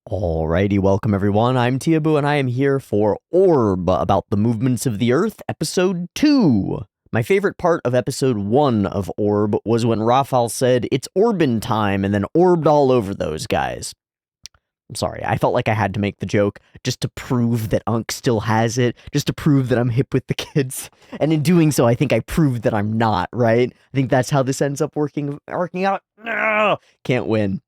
Alrighty, welcome everyone. I'm Teeaboo and I am here for Orb, about the movements of the Earth, episode 2. My favorite part of episode 1 of Orb was when Raphael said, "It's Orbin time," and then orbed all over those guys. I'm sorry, I felt like I had to make the joke just to prove that Unc still has it, just to prove that I'm hip with the kids. And in doing so, I think I proved that I'm not, right? I think that's how this ends up working out. No, can't win.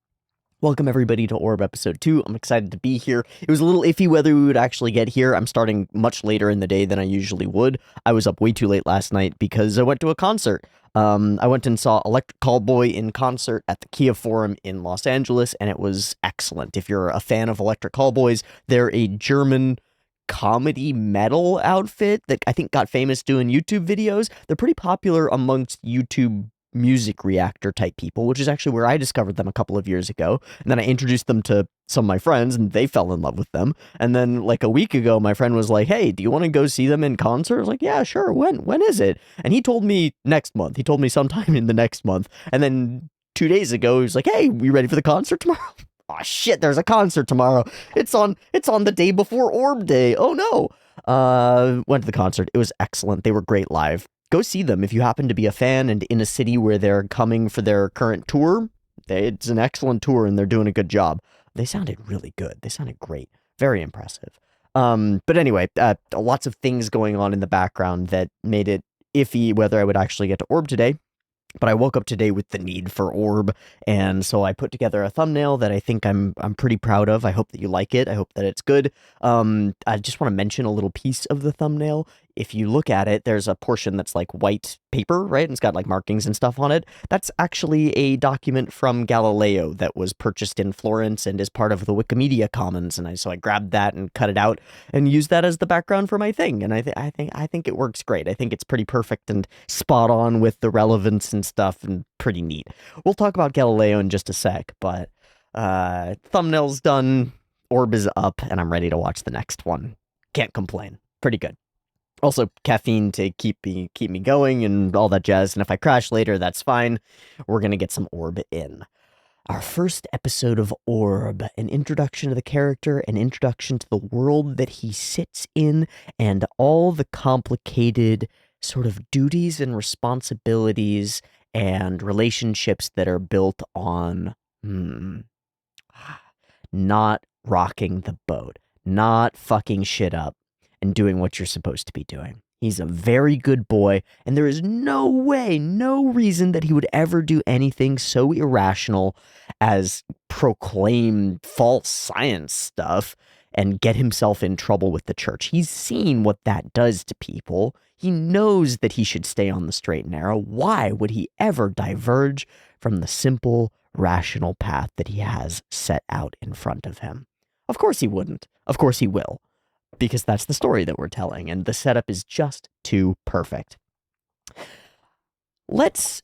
Welcome everybody to Orb episode 2. I'm excited to be here. It was a little iffy whether we would actually get here. I'm starting much later in the day than I usually would. I was up way too late last night because I went to a concert. I went and saw Electric Callboy in concert at the Kia Forum in Los Angeles, and it was excellent. If you're a fan of Electric Callboys, they're a German comedy metal outfit that I think got famous doing YouTube videos. They're pretty popular amongst YouTube music reactor type people, which is actually where I discovered them a couple of years ago. And then I introduced them to some of my friends and they fell in love with them. And then like a week ago, my friend was like, "Hey, do you want to go see them in concert?" I was like, "Yeah, sure. When is it?" And he told me next month. He told me sometime in the next month. And then 2 days ago, he was like, "Hey, we ready for the concert tomorrow?" Oh shit, there's a concert tomorrow. It's on the day before Orb Day. Oh no. Went to the concert. It was excellent. They were great live. Go see them if you happen to be a fan and in a city where they're coming for their current tour. It's an excellent tour and they're doing a good job. They sounded really good. They sounded great. Very impressive. But anyway, lots of things going on in the background that made it iffy whether I would actually get to Orb today. But I woke up today with the need for Orb, and so I put together a thumbnail that I think I'm pretty proud of. I hope that you like it. I hope that it's good. I just want to mention a little piece of the thumbnail. If you look at it, there's a portion that's like white paper, right? And it's got like markings and stuff on it. That's actually a document from Galileo that was purchased in Florence and is part of the Wikimedia Commons. And so I grabbed that and cut it out and used that as the background for my thing. And I think it works great. I think it's pretty perfect and spot on with the relevance and stuff, and pretty neat. We'll talk about Galileo in just a sec, but thumbnail's done, Orb is up, and I'm ready to watch the next one. Can't complain. Pretty good. Also, caffeine to keep me going and all that jazz, and if I crash later, that's fine. We're gonna get some Orb in. Our first episode of Orb, an introduction to the character, an introduction to the world that he sits in, and all the complicated sort of duties and responsibilities and relationships that are built on not rocking the boat, not fucking shit up, and doing what you're supposed to be doing. He's a very good boy, and there is no way, no reason that he would ever do anything so irrational as proclaim false science stuff and get himself in trouble with the church. He's seen what that does to people. He knows that he should stay on the straight and narrow. Why would he ever diverge from the simple, rational path that he has set out in front of him? Of course he wouldn't. Of course he will. Because that's the story that we're telling, and the setup is just too perfect. Let's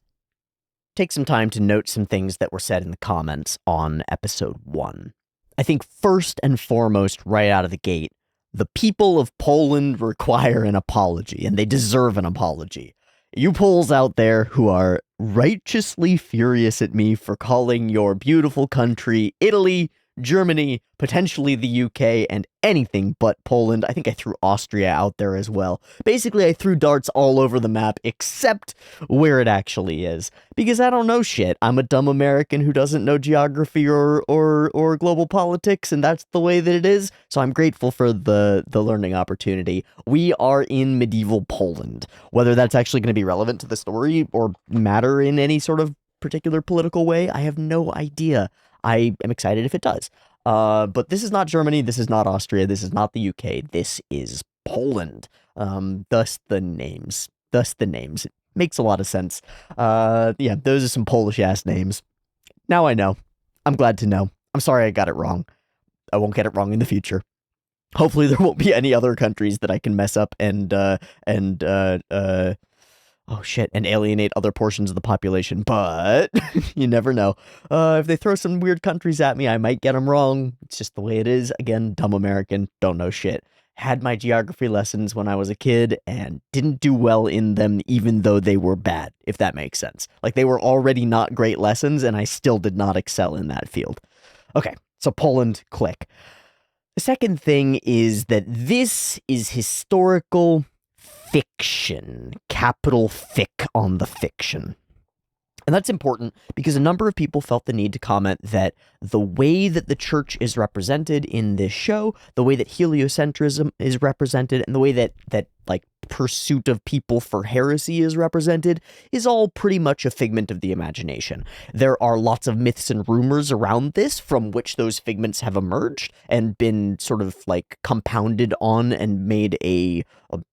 take some time to note some things that were said in the comments on episode 1. I think first and foremost, right out of the gate, the people of Poland require an apology, and they deserve an apology. You Poles out there who are righteously furious at me for calling your beautiful country Italy, Germany, potentially the UK, and anything but Poland. I think I threw Austria out there as well. Basically, I threw darts all over the map except where it actually is. Because I don't know shit. I'm a dumb American who doesn't know geography or global politics, and that's the way that it is. So I'm grateful for the learning opportunity. We are in medieval Poland. Whether that's actually going to be relevant to the story or matter in any sort of particular political way, I have no idea. I am excited if it does. But this is not Germany, this is not Austria, this is not the UK, this is Poland. Thus the names. It makes a lot of sense. Yeah, those are some Polish-ass names. Now I know. I'm glad to know. I'm sorry I got it wrong. I won't get it wrong in the future. Hopefully there won't be any other countries that I can mess up and alienate other portions of the population, but you never know. If they throw some weird countries at me, I might get them wrong. It's just the way it is. Again, dumb American, don't know shit. Had my geography lessons when I was a kid and didn't do well in them even though they were bad, if that makes sense. Like, they were already not great lessons and I still did not excel in that field. Okay, So Poland, click. The second thing is that this is historical fiction. Capital Fic on the fiction. And that's important because a number of people felt the need to comment that the way that the church is represented in this show, the way that heliocentrism is represented, and the way that like pursuit of people for heresy is represented is all pretty much a figment of the imagination. There are lots of myths and rumors around this from which those figments have emerged and been sort of like compounded on and made a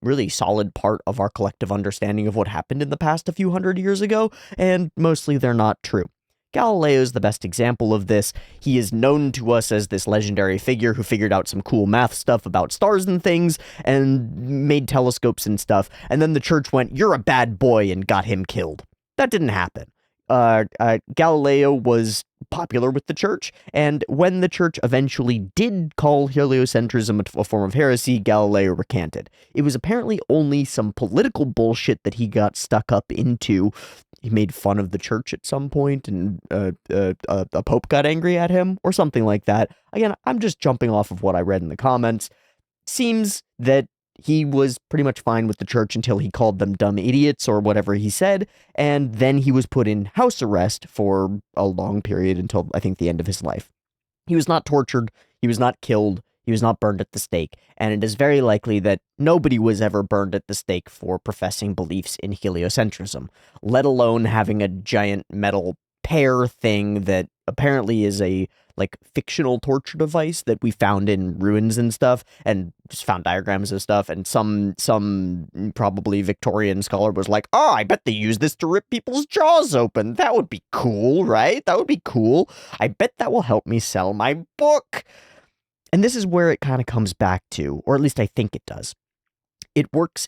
really solid part of our collective understanding of what happened in the past a few hundred years ago, and mostly they're not true. Galileo is the best example of this. He is known to us as this legendary figure who figured out some cool math stuff about stars and things and made telescopes and stuff, and then the church went, "You're a bad boy," and got him killed. That didn't happen. Galileo was popular with the church, and when the church eventually did call heliocentrism a form of heresy, Galileo recanted. It was apparently only some political bullshit that he got stuck up into. He made fun of the church at some point, and a pope got angry at him, or something like that. Again, I'm just jumping off of what I read in the comments. Seems that he was pretty much fine with the church until he called them dumb idiots or whatever he said, and then he was put in house arrest for a long period until, I think, the end of his life. He was not tortured, he was not killed, he was not burned at the stake, and it is very likely that nobody was ever burned at the stake for professing beliefs in heliocentrism, let alone having a giant metal pear thing that apparently is a like fictional torture device that we found in ruins and stuff, and just found diagrams of stuff, and some probably Victorian scholar was like, "Oh, I bet they use this to rip people's jaws open. That would be cool, right? That would be cool. I bet that will help me sell my book." And this is where it kind of comes back to, or at least I think it does. It works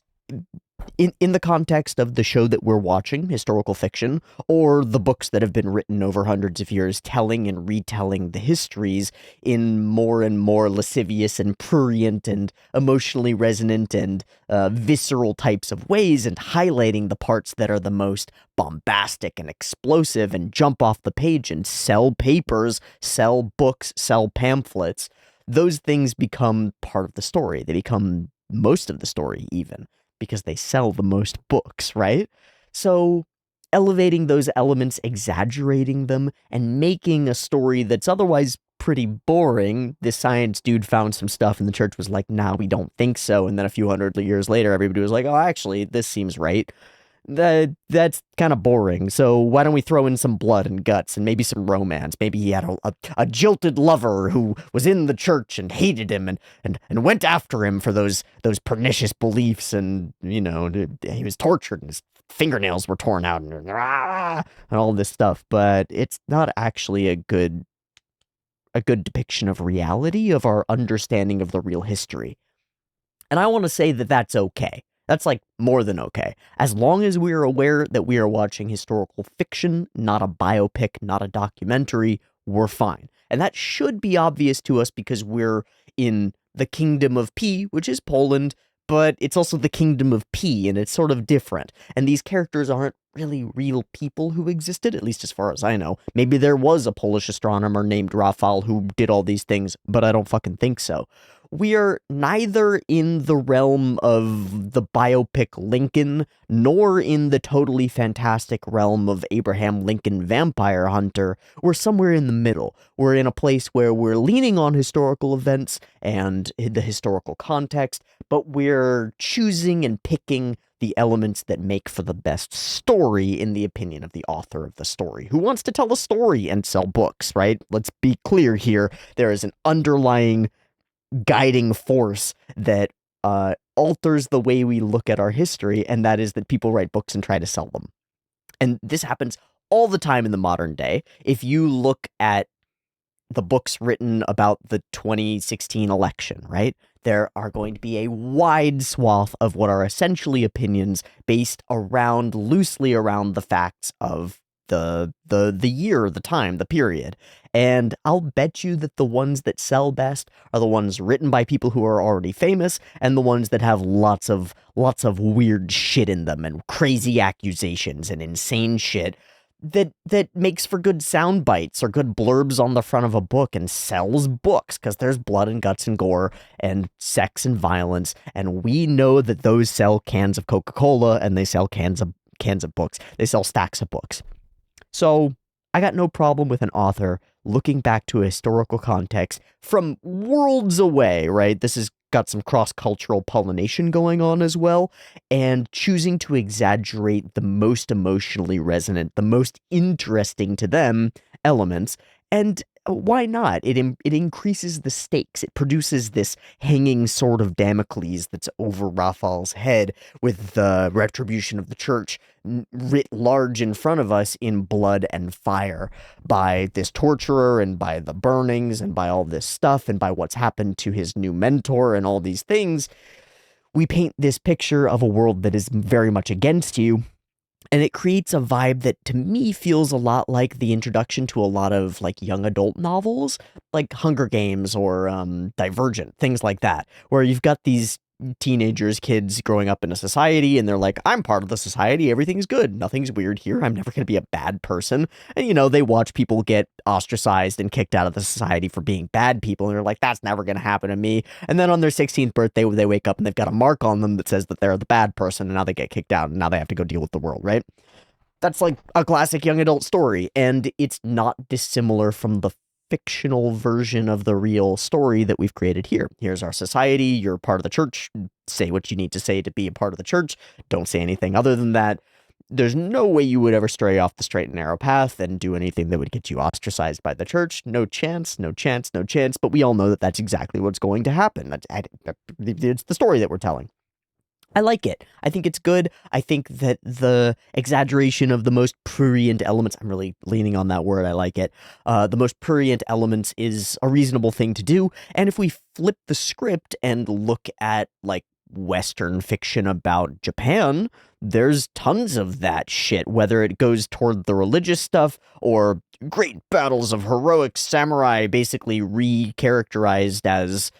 in the context of the show that we're watching, historical fiction, or the books that have been written over hundreds of years, telling and retelling the histories in more and more lascivious and prurient and emotionally resonant and visceral types of ways, and highlighting the parts that are the most bombastic and explosive and jump off the page and sell papers, sell books, sell pamphlets. Those things become part of the story. They become most of the story, even, because they sell the most books, right? So elevating those elements, exaggerating them, and making a story that's otherwise pretty boring. This science dude found some stuff and the church was like, "Nah, we don't think so." And then a few hundred years later, everybody was like, "Oh, actually, this seems right." That's kind of boring. So why don't we throw in some blood and guts and maybe some romance? Maybe he had a jilted lover who was in the church and hated him and went after him for those pernicious beliefs, and he was tortured and his fingernails were torn out and all this stuff. But it's not actually a good depiction of reality, of our understanding of the real history. And I want to say that that's okay. That's like more than okay. As long as we are aware that we are watching historical fiction, not a biopic, not a documentary, we're fine. And that should be obvious to us because we're in the kingdom of P, which is Poland, but it's also the kingdom of P, and it's sort of different. And these characters aren't really real people who existed, at least as far as I know. Maybe there was a Polish astronomer named Rafał who did all these things, but I don't fucking think so. We are neither in the realm of the biopic Lincoln, nor in the totally fantastic realm of Abraham Lincoln Vampire Hunter. We're somewhere in the middle. We're in a place where we're leaning on historical events and the historical context, but we're choosing and picking the elements that make for the best story in the opinion of the author of the story, who wants to tell a story and sell books, right? Let's be clear here. There is an underlying guiding force that alters the way we look at our history, and that is that people write books and try to sell them. And this happens all the time in the modern day. If you look at the books written about the 2016 election, right? There are going to be a wide swath of what are essentially opinions based loosely around the facts of the year, the time, the period. And I'll bet you that the ones that sell best are the ones written by people who are already famous, and the ones that have lots of weird shit in them and crazy accusations and insane shit. that makes for good sound bites or good blurbs on the front of a book and sells books because there's blood and guts and gore and sex and violence, and we know that those sell cans of Coca-Cola and they sell cans of books. They sell stacks of books. So I got no problem with an author looking back to a historical context from worlds away, right? This has got some cross-cultural pollination going on as well, and choosing to exaggerate the most emotionally resonant, the most interesting to them elements. And why not? It increases the stakes. It produces this hanging sword of Damocles that's over Raphael's head, with the retribution of the church writ large in front of us in blood and fire by this torturer and by the burnings and by all this stuff and by what's happened to his new mentor and all these things. We paint this picture of a world that is very much against you. And it creates a vibe that, to me, feels a lot like the introduction to a lot of, like, young adult novels, like Hunger Games or Divergent, things like that, where you've got these teenagers, kids growing up in a society, and they're like, I'm part of the society, everything's good, nothing's weird here, I'm never going to be a bad person. And, you know, they watch people get ostracized and kicked out of the society for being bad people, and they're like, that's never going to happen to me. And then on their 16th birthday, they wake up and they've got a mark on them that says that they're the bad person, and now they get kicked out, and now they have to go deal with the world, right? That's like a classic young adult story, and it's not dissimilar from the fictional version of the real story that we've created here. Here's our society, you're part of the church, say what you need to say to be a part of the church, don't say anything other than that. There's no way you would ever stray off the straight and narrow path and do anything that would get you ostracized by the church. No chance, no chance, no chance, but we all know that that's exactly what's going to happen. It's the story that we're telling. I like it. I think it's good. I think that the exaggeration of the most prurient elements, I'm really leaning on that word, I like it. The most prurient elements is a reasonable thing to do. And if we flip the script and look at, like, Western fiction about Japan, there's tons of that shit, whether it goes toward the religious stuff or great battles of heroic samurai basically re-characterized as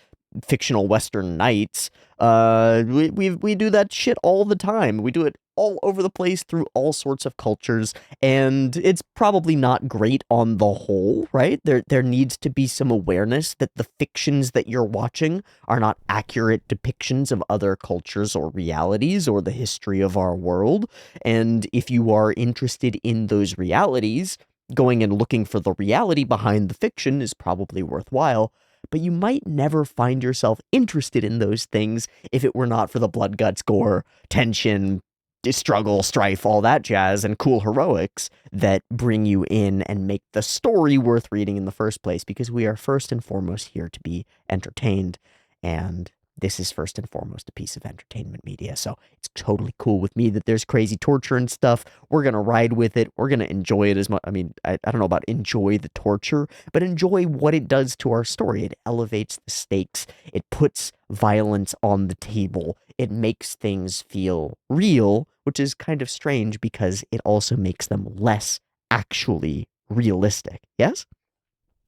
fictional Western knights. We do that shit all the time. We do it all over the place through all sorts of cultures, and it's probably not great on the whole, right? There needs to be some awareness that the fictions that you're watching are not accurate depictions of other cultures or realities or the history of our world. And if you are interested in those realities, going and looking for the reality behind the fiction is probably worthwhile. But you might never find yourself interested in those things if it were not for the blood, guts, gore, tension, struggle, strife, all that jazz, and cool heroics that bring you in and make the story worth reading in the first place, because we are first and foremost here to be entertained, and this is first and foremost a piece of entertainment media. So it's totally cool with me that there's crazy torture and stuff. We're going to ride with it. We're going to enjoy it as much. I mean, I don't know about enjoy the torture, but enjoy what it does to our story. It elevates the stakes. It puts violence on the table. It makes things feel real, which is kind of strange because it also makes them less actually realistic. Yes?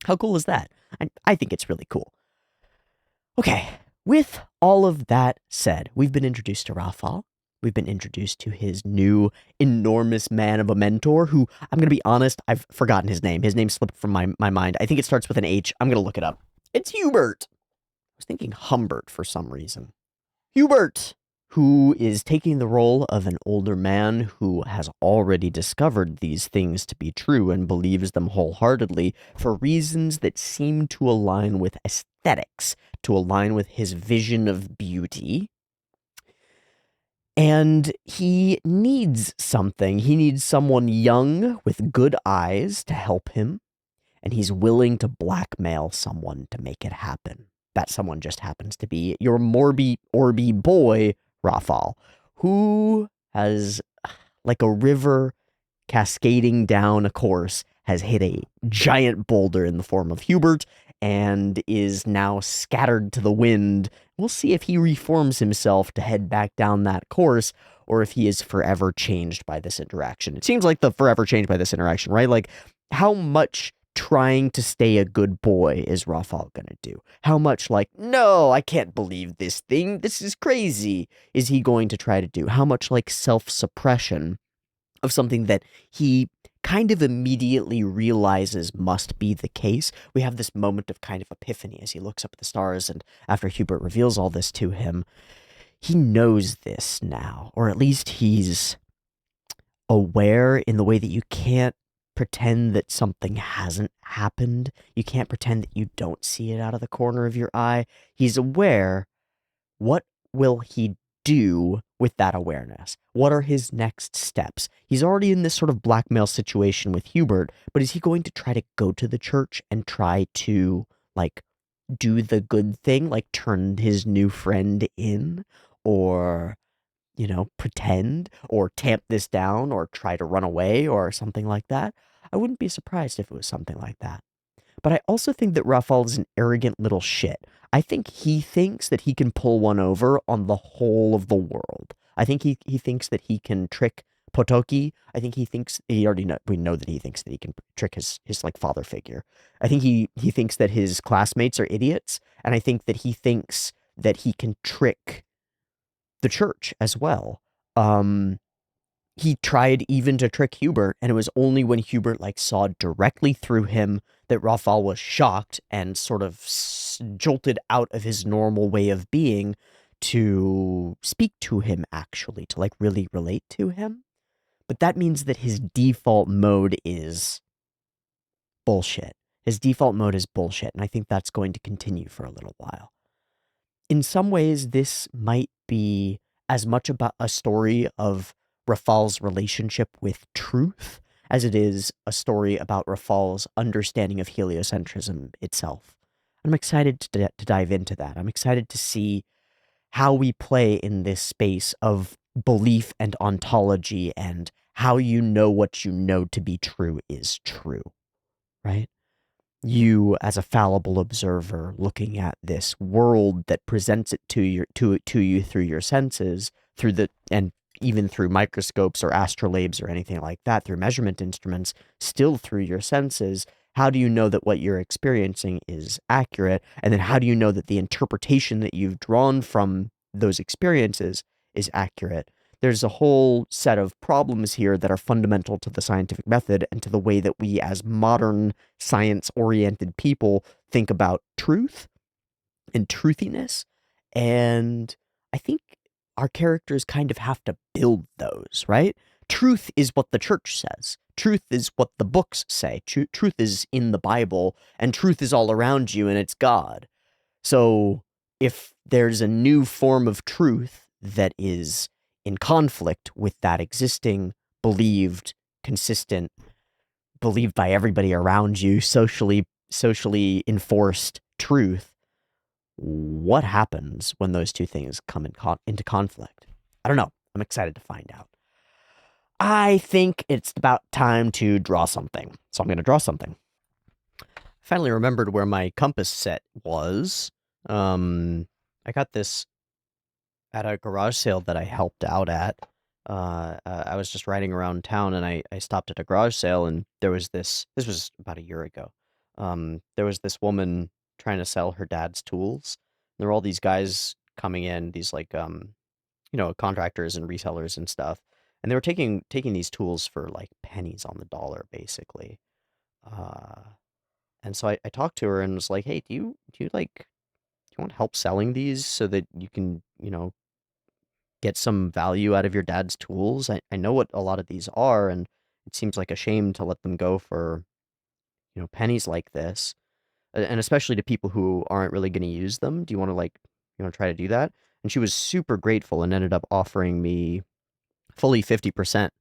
How cool is that? I think it's really cool. Okay. With all of that said, we've been introduced to Raphael. We've been introduced to his new enormous man of a mentor who, I'm going to be honest, I've forgotten his name. His name slipped from my mind. I think it starts with an H. I'm going to look it up. It's Hubert. I was thinking Humbert for some reason. Hubert, who is taking the role of an older man who has already discovered these things to be true and believes them wholeheartedly for reasons that seem to align with aesthetics, to align with his vision of beauty. And he needs something. He needs someone young with good eyes to help him, and he's willing to blackmail someone to make it happen. That someone just happens to be your Orby boy, Raphael, who has, like a river cascading down a course, has hit a giant boulder in the form of Hubert and is now scattered to the wind. We'll see if he reforms himself to head back down that course, or if he is forever changed by this interaction. It seems like the forever changed by this interaction, right? Like, how much trying to stay a good boy is Raphael gonna do? How much, like, no, I can't believe this thing, this is crazy, is he going to try to do? How much, like, self-suppression of something that he kind of immediately realizes must be the case. We have this moment of kind of epiphany as he looks up at the stars, and after Hubert reveals all this to him, he knows this now, or at least he's aware in the way that you can't pretend that something hasn't happened. You can't pretend that you don't see it out of the corner of your eye. He's aware. What will he do with that awareness? What are his next steps? He's already in this sort of blackmail situation with Hubert, but is he going to try to go to the church and try to, like, do the good thing, like turn his new friend in? Or, pretend or tamp this down or try to run away or something like that? I wouldn't be surprised if it was something like that. But I also think that Raphael is an arrogant little shit. I think he thinks that he can pull one over on the whole of the world. I think he thinks that he can trick Potoki. I think we know that he thinks that he can trick his like father figure. I think he thinks that his classmates are idiots, and I think that he thinks that he can trick the church as well. He tried even to trick Hubert, and it was only when Hubert saw directly through him that Raphael was shocked and sort of jolted out of his normal way of being to speak to him, actually, to really relate to him. But that means that his default mode is bullshit. His default mode is bullshit, and I think that's going to continue for a little while. In some ways, this might be as much about a story of Rafal's relationship with truth as it is a story about Rafal's understanding of heliocentrism itself. I'm excited to dive into that. I'm excited to see how we play in this space of belief and ontology and how you know what you know to be true is true, right? You as a fallible observer looking at this world that presents it to you through your senses, and even through microscopes or astrolabes or anything like that, through measurement instruments, still through your senses. How do you know that what you're experiencing is accurate? And then how do you know that the interpretation that you've drawn from those experiences is accurate? There's a whole set of problems here that are fundamental to the scientific method and to the way that we as modern science-oriented people think about truth and truthiness. And I think our characters kind of have to build those, right? Truth is what the church says. Truth is what the books say. Truth is in the Bible, and truth is all around you, and it's God. So if there's a new form of truth that is in conflict with that existing, believed, consistent, believed by everybody around you, socially enforced truth, what happens when those two things come into conflict? I don't know. I'm excited to find out. I think it's about time to draw something. So I'm going to draw something. I finally remembered where my compass set was. I got this at a garage sale that I helped out at. I was just riding around town and I stopped at a garage sale, and this was about a year ago. There was this woman trying to sell her dad's tools. There were all these guys coming in, these contractors and resellers and stuff. And they were taking these tools for pennies on the dollar, basically. And so I talked to her and was like, "Hey, do you want help selling these so that you can, get some value out of your dad's tools? I know what a lot of these are, and it seems like a shame to let them go for, pennies like this, and especially to people who aren't really going to use them. Do you want to try to do that?" And she was super grateful and ended up offering me fully 50%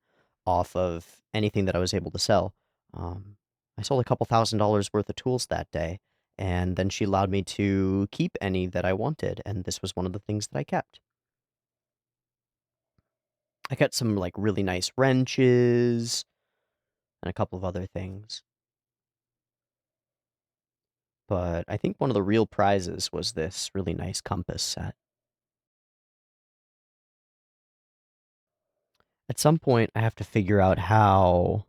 off of anything that I was able to sell. I sold a couple $1,000s worth of tools that day, and then she allowed me to keep any that I wanted, and this was one of the things that I kept. I got some really nice wrenches and a couple of other things. But I think one of the real prizes was this really nice compass set. At some point, I have to figure out how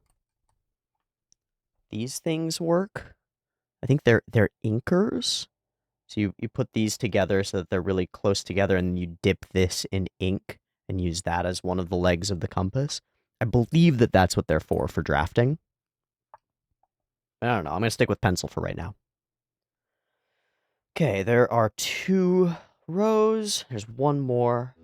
these things work. I think they're inkers. So you put these together so that they're really close together, and then you dip this in ink and use that as one of the legs of the compass. I believe that that's what they're for drafting. I don't know. I'm going to stick with pencil for right now. Okay, there are 2 rows. There's one more.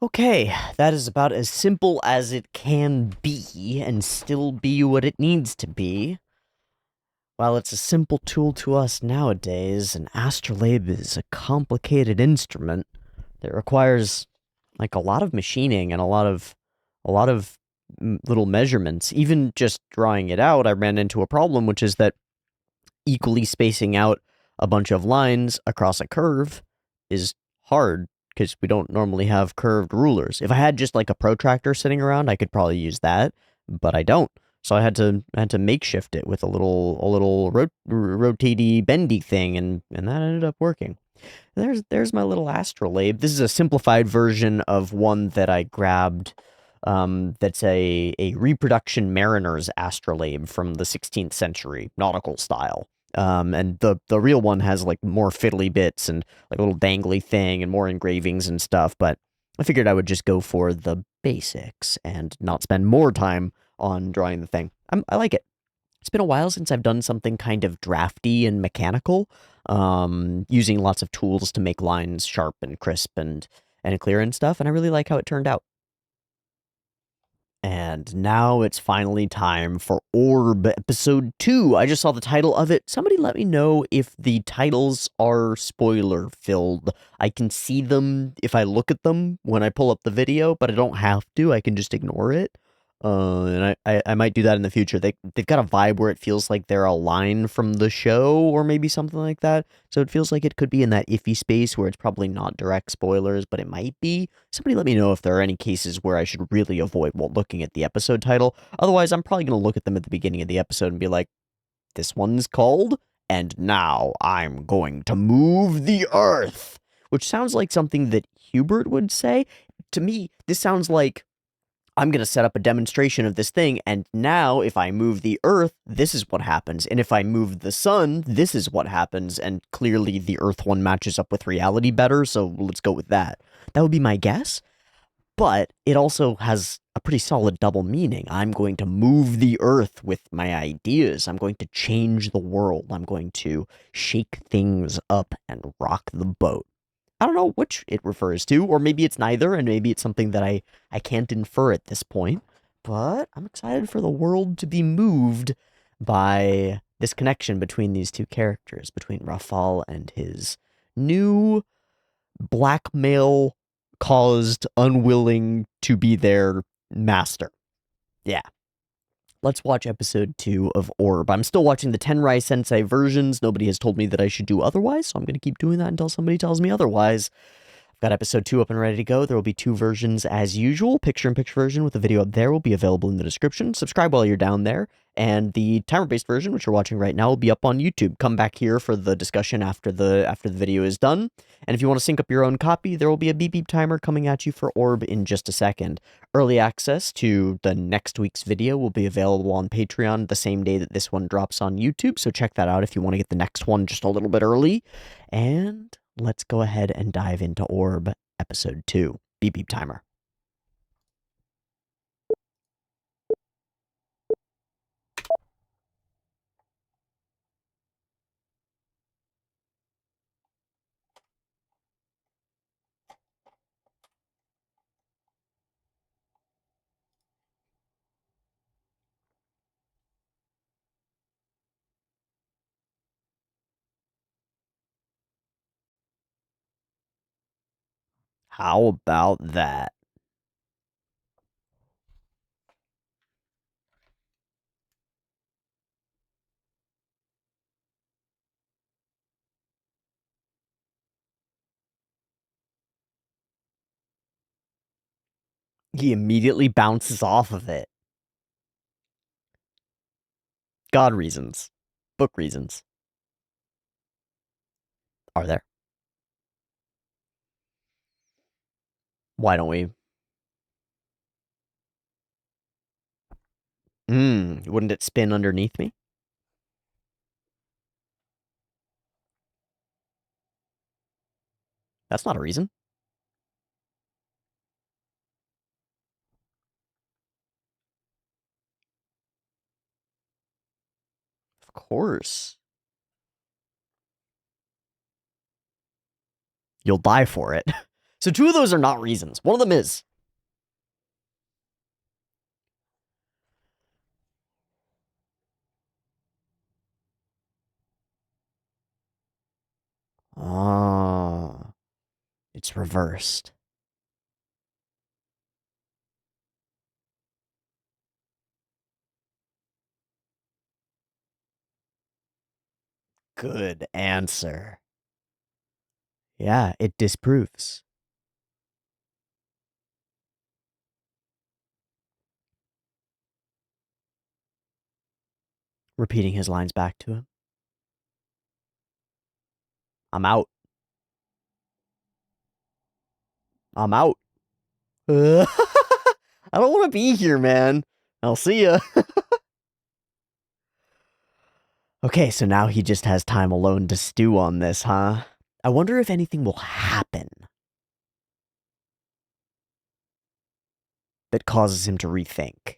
Okay, that is about as simple as it can be, and still be what it needs to be. While it's a simple tool to us nowadays, an astrolabe is a complicated instrument that requires, like, a lot of machining and a lot of little measurements. Even just drawing it out, I ran into a problem, which is that equally spacing out a bunch of lines across a curve is hard, because we don't normally have curved rulers. If I had just like a protractor sitting around, I could probably use that, but I don't. So I had to makeshift it with a little rotatey bendy thing, and that ended up working. There's my little astrolabe. This is a simplified version of one that I grabbed. That's a reproduction mariner's astrolabe from the 16th century, nautical style. And the real one has like more fiddly bits and like a little dangly thing and more engravings and stuff, but I figured I would just go for the basics and not spend more time on drawing the thing. I like it. It's been a while since I've done something kind of drafty and mechanical, using lots of tools to make lines sharp and crisp and clear and stuff, and I really like how it turned out. And now it's finally time for Orb Episode 2. I just saw the title of it. Somebody let me know if the titles are spoiler-filled. I can see them if I look at them when I pull up the video, but I don't have to. I can just ignore it. And I might do that in the future. They've got a vibe where it feels like they're a line from the show or maybe something like that. So it feels like it could be in that iffy space where it's probably not direct spoilers, but it might be. Somebody let me know if there are any cases where I should really avoid while looking at the episode title. Otherwise, I'm probably going to look at them at the beginning of the episode and be like, this one's called, "And Now I'm Going to Move the Earth," which sounds like something that Hubert would say. To me, this sounds like, I'm going to set up a demonstration of this thing, and now if I move the Earth, this is what happens. And if I move the Sun, this is what happens. And clearly the Earth one matches up with reality better, so let's go with that. That would be my guess. But it also has a pretty solid double meaning. I'm going to move the Earth with my ideas. I'm going to change the world. I'm going to shake things up and rock the boat. I don't know which it refers to, or maybe it's neither, and maybe it's something that I can't infer at this point, but I'm excited for the world to be moved by this connection between these two characters, between Rafal and his new blackmail-caused, unwilling to be their master. Yeah. Let's watch episode 2 of Orb. I'm still watching the Tenrai Sensei versions. Nobody has told me that I should do otherwise, so I'm going to keep doing that until somebody tells me otherwise. Got episode 2 up and ready to go. There will be 2 versions as usual. Picture-in-picture version with the video up there will be available in the description. Subscribe while you're down there. And the timer-based version, which you're watching right now, will be up on YouTube. Come back here for the discussion after the video is done. And if you want to sync up your own copy, there will be a beep beep timer coming at you for Orb in just a second. Early access to the next week's video will be available on Patreon the same day that this one drops on YouTube. So check that out if you want to get the next one just a little bit early. And let's go ahead and dive into Orb episode 2. Beep beep timer. How about that? He immediately bounces off of it. God reasons. Book reasons. Are there? Why don't we? Wouldn't it spin underneath me? That's not a reason. Of course. You'll die for it. So 2 of those are not reasons. One of them is. Ah. It's reversed. Good answer. Yeah, it disproves. Repeating his lines back to him. I'm out. I'm out. I don't want to be here, man. I'll see ya. Okay, so now he just has time alone to stew on this, huh? I wonder if anything will happen that causes him to rethink.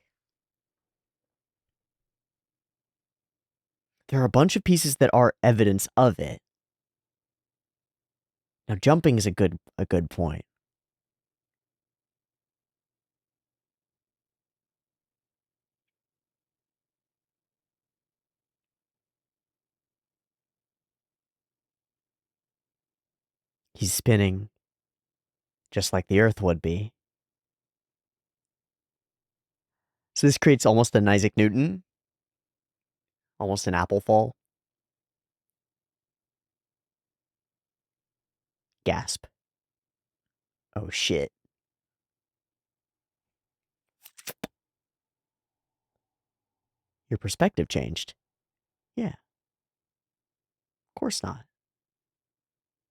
There are a bunch of pieces that are evidence of it. Now, jumping is a good point. He's spinning, just like the Earth would be. So this creates almost an Isaac Newton, almost an apple fall. Gasp. Oh shit. Your perspective changed. Yeah, of course not.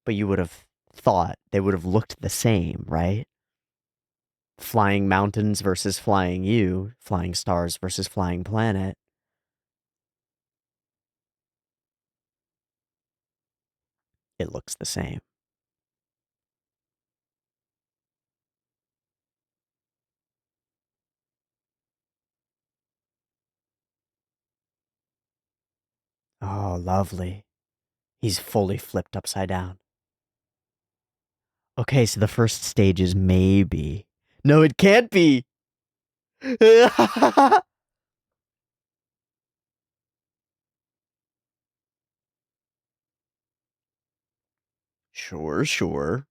But you would have thought they would have looked the same, right? Flying mountains versus flying you, flying stars versus flying planet. It looks the same. Oh, lovely. He's fully flipped upside down. Okay, so the first stage is maybe. No, it can't be! Sure, sure.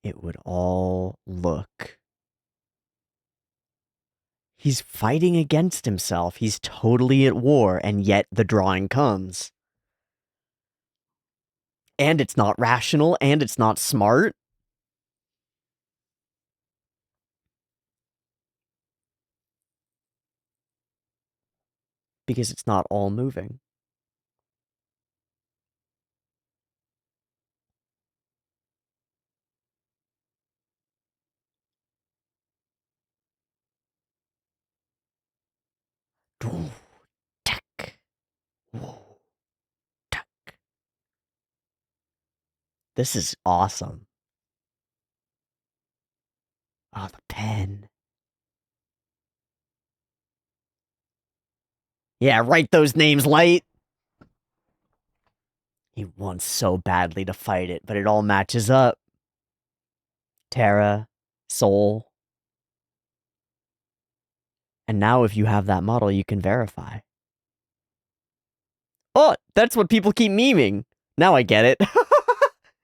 it would all look. He's fighting against himself. He's totally at war, and yet the drawing comes. And it's not rational, and it's not smart. Because it's not all moving. This is awesome. Oh, the pen. Yeah, write those names light. He wants so badly to fight it, but it all matches up. Terra, Soul. And now if you have that model, you can verify. Oh, that's what people keep memeing. Now I get it.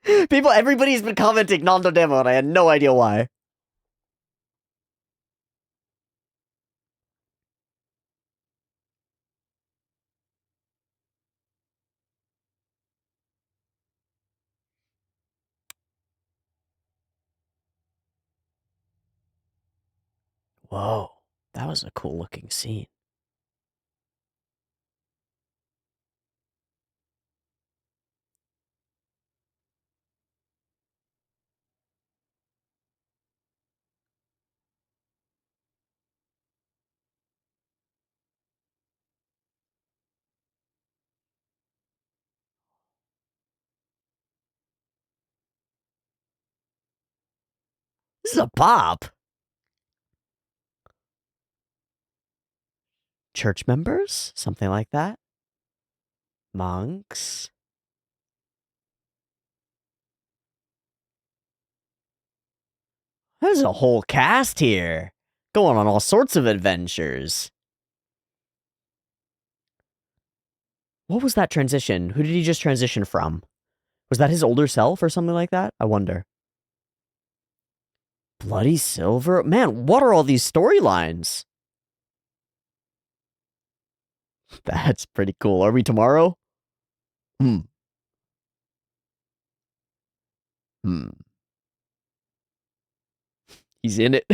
Everybody's been commenting Nando Demo, and I had no idea why. Whoa, that was a cool looking scene. This is a bop. Church members? Something like that? Monks? There's a whole cast here. Going on all sorts of adventures. What was that transition? Who did he just transition from? Was that his older self or something like that? I wonder. Bloody Silver? Man, what are all these storylines? That's pretty cool. Are we tomorrow? Hmm. He's in it.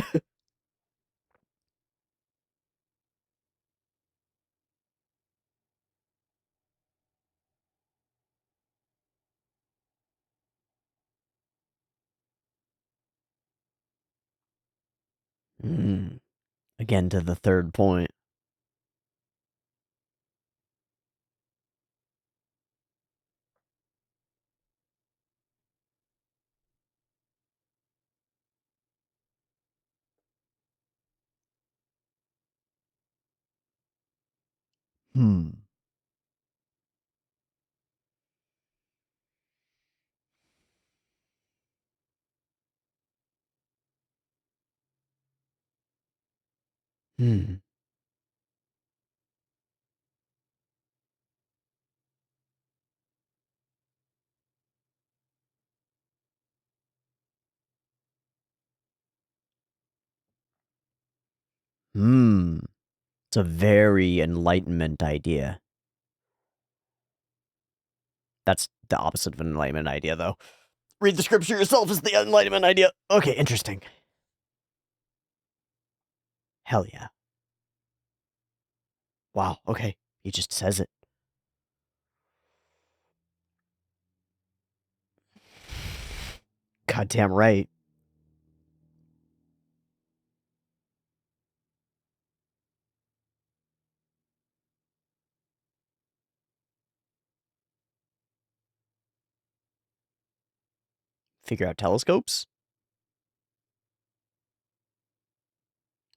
Again, to the third point. Hmm. It's a very Enlightenment idea. That's the opposite of an Enlightenment idea, though. Read the scripture yourself is the Enlightenment idea. Okay, interesting. Hell yeah. Wow, okay. He just says it. Goddamn right. Figure out telescopes?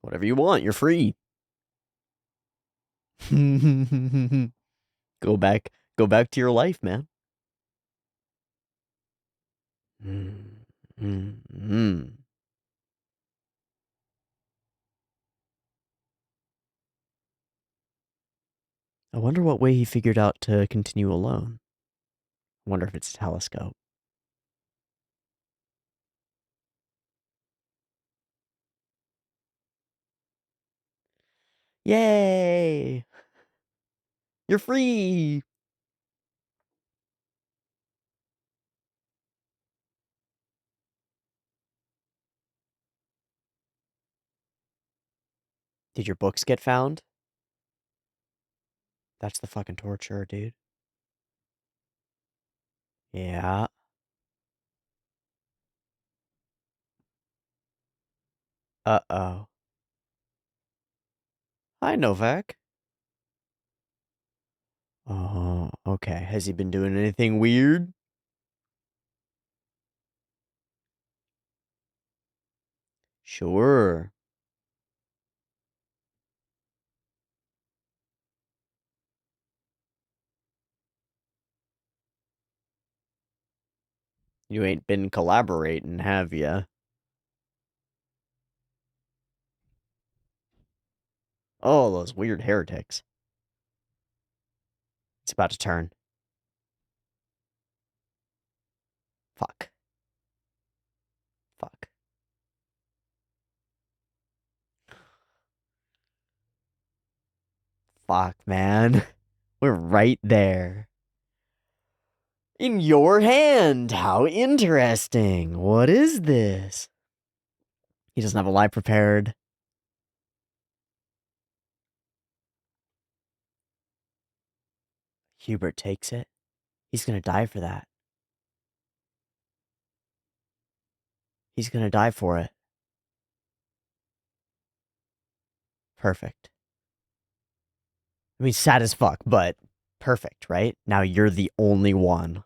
Whatever you want, you're free. Go back to your life, man. I wonder what way he figured out to continue alone. I wonder if it's a telescope. Yay! You're free! Did your books get found? That's the fucking torture, dude. Yeah. Uh-oh. Hi, Novak. Oh, okay. Has he been doing anything weird? Sure. You ain't been collaborating, have ya? Oh, those weird heretics. It's about to turn. Fuck. Fuck. Fuck, man. We're right there. In your hand! How interesting! What is this? He doesn't have a lie prepared. Hubert takes it. He's gonna die for that. He's gonna die for it. Perfect. I mean, sad as fuck, but perfect, right? Now you're the only one.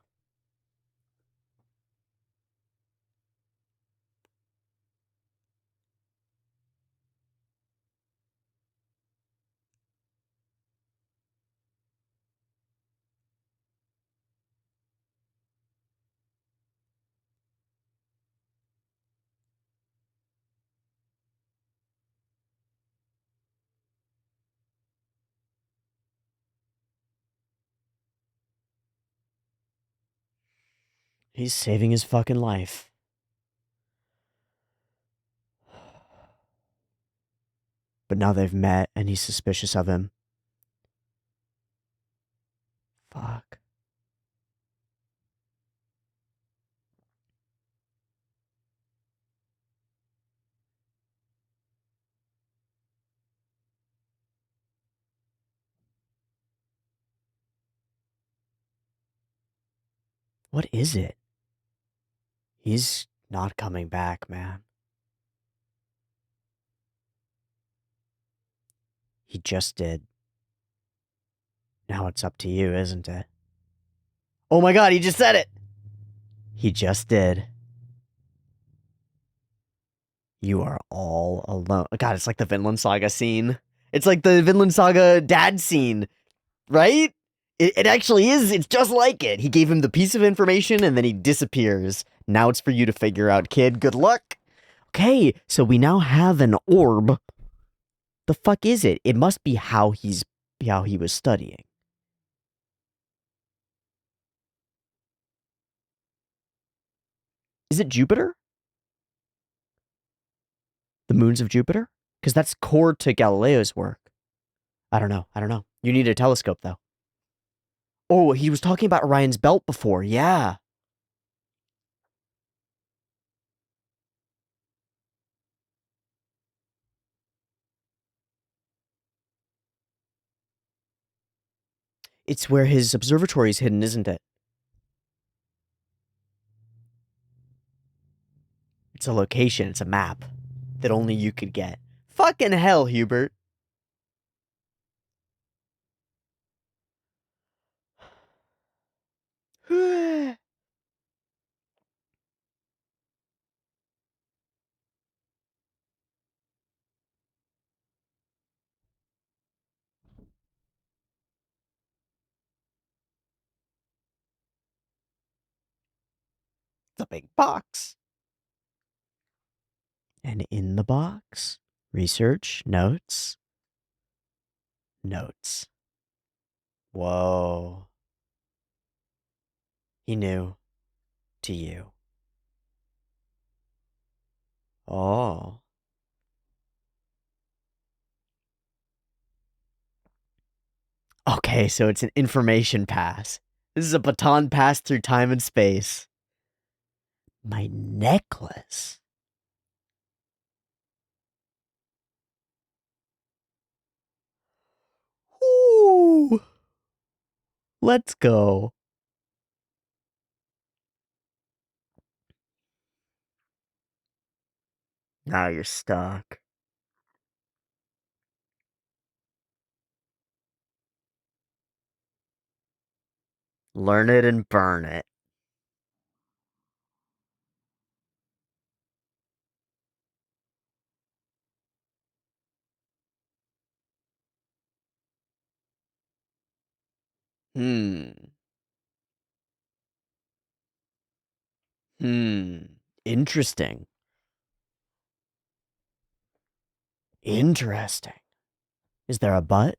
He's saving his fucking life. But now they've met and he's suspicious of him. Fuck. What is it? He's not coming back, man. He just did. Now it's up to you, isn't it? Oh my god, he just said it! He just did. You are all alone. God, it's like the Vinland Saga scene. It's like the Vinland Saga dad scene, right? It actually is. It's just like it. He gave him the piece of information and then he disappears. Now it's for you to figure out, kid. Good luck. Okay, so we now have an orb. The fuck is it? It must be how he was studying. Is it Jupiter? The moons of Jupiter? Because that's core to Galileo's work. I don't know. I don't know. You need a telescope, though. Oh, he was talking about Orion's belt before. Yeah. It's where his observatory is hidden, isn't it? It's a location. It's a map that only you could get. Fucking hell, Hubert. The big box. And in the box, research, notes, notes. Whoa. He knew. To you. Oh. Okay, so it's an information pass. This is a baton pass through time and space. My necklace. Ooh. Let's go. Now you're stuck. Learn it and burn it. Hmm. Interesting. Interesting. Is there a but?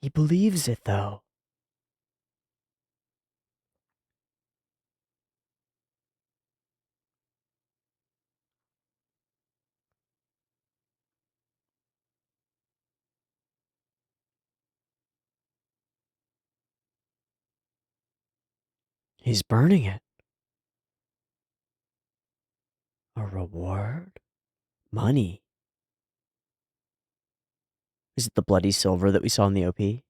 He believes it, though. He's burning it. A reward? Money. Is it the bloody silver that we saw in the OP? Did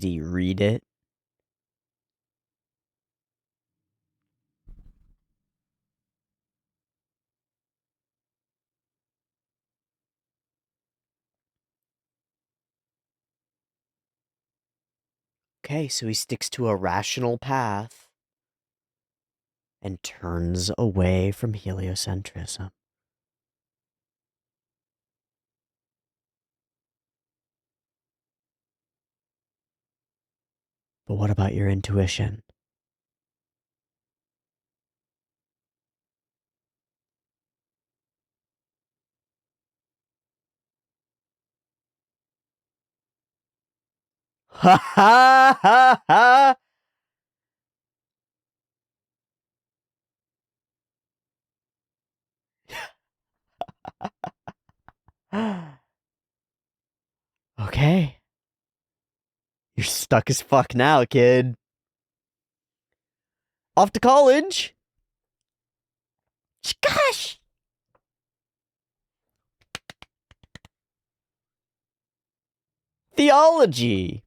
he read it? Okay, so he sticks to a rational path and turns away from heliocentrism. But what about your intuition? Ha ha ha ha! Okay. You're stuck as fuck now, kid. Off to college? Gosh! Theology!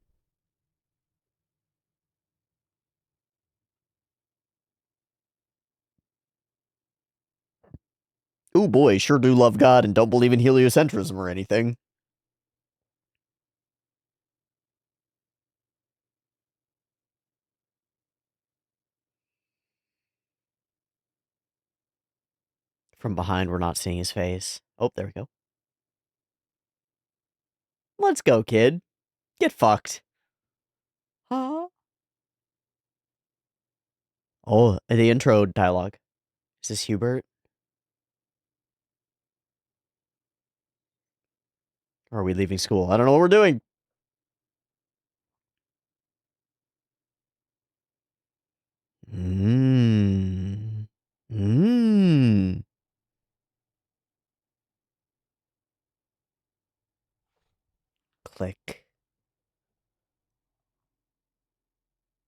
Ooh boy, sure do love God and don't believe in heliocentrism or anything. From behind, we're not seeing his face. Oh, there we go. Let's go, kid. Get fucked. Huh? Oh, the intro dialogue. Is this Hubert? Or are we leaving school? I don't know what we're doing. Mmm. Mmm. Click.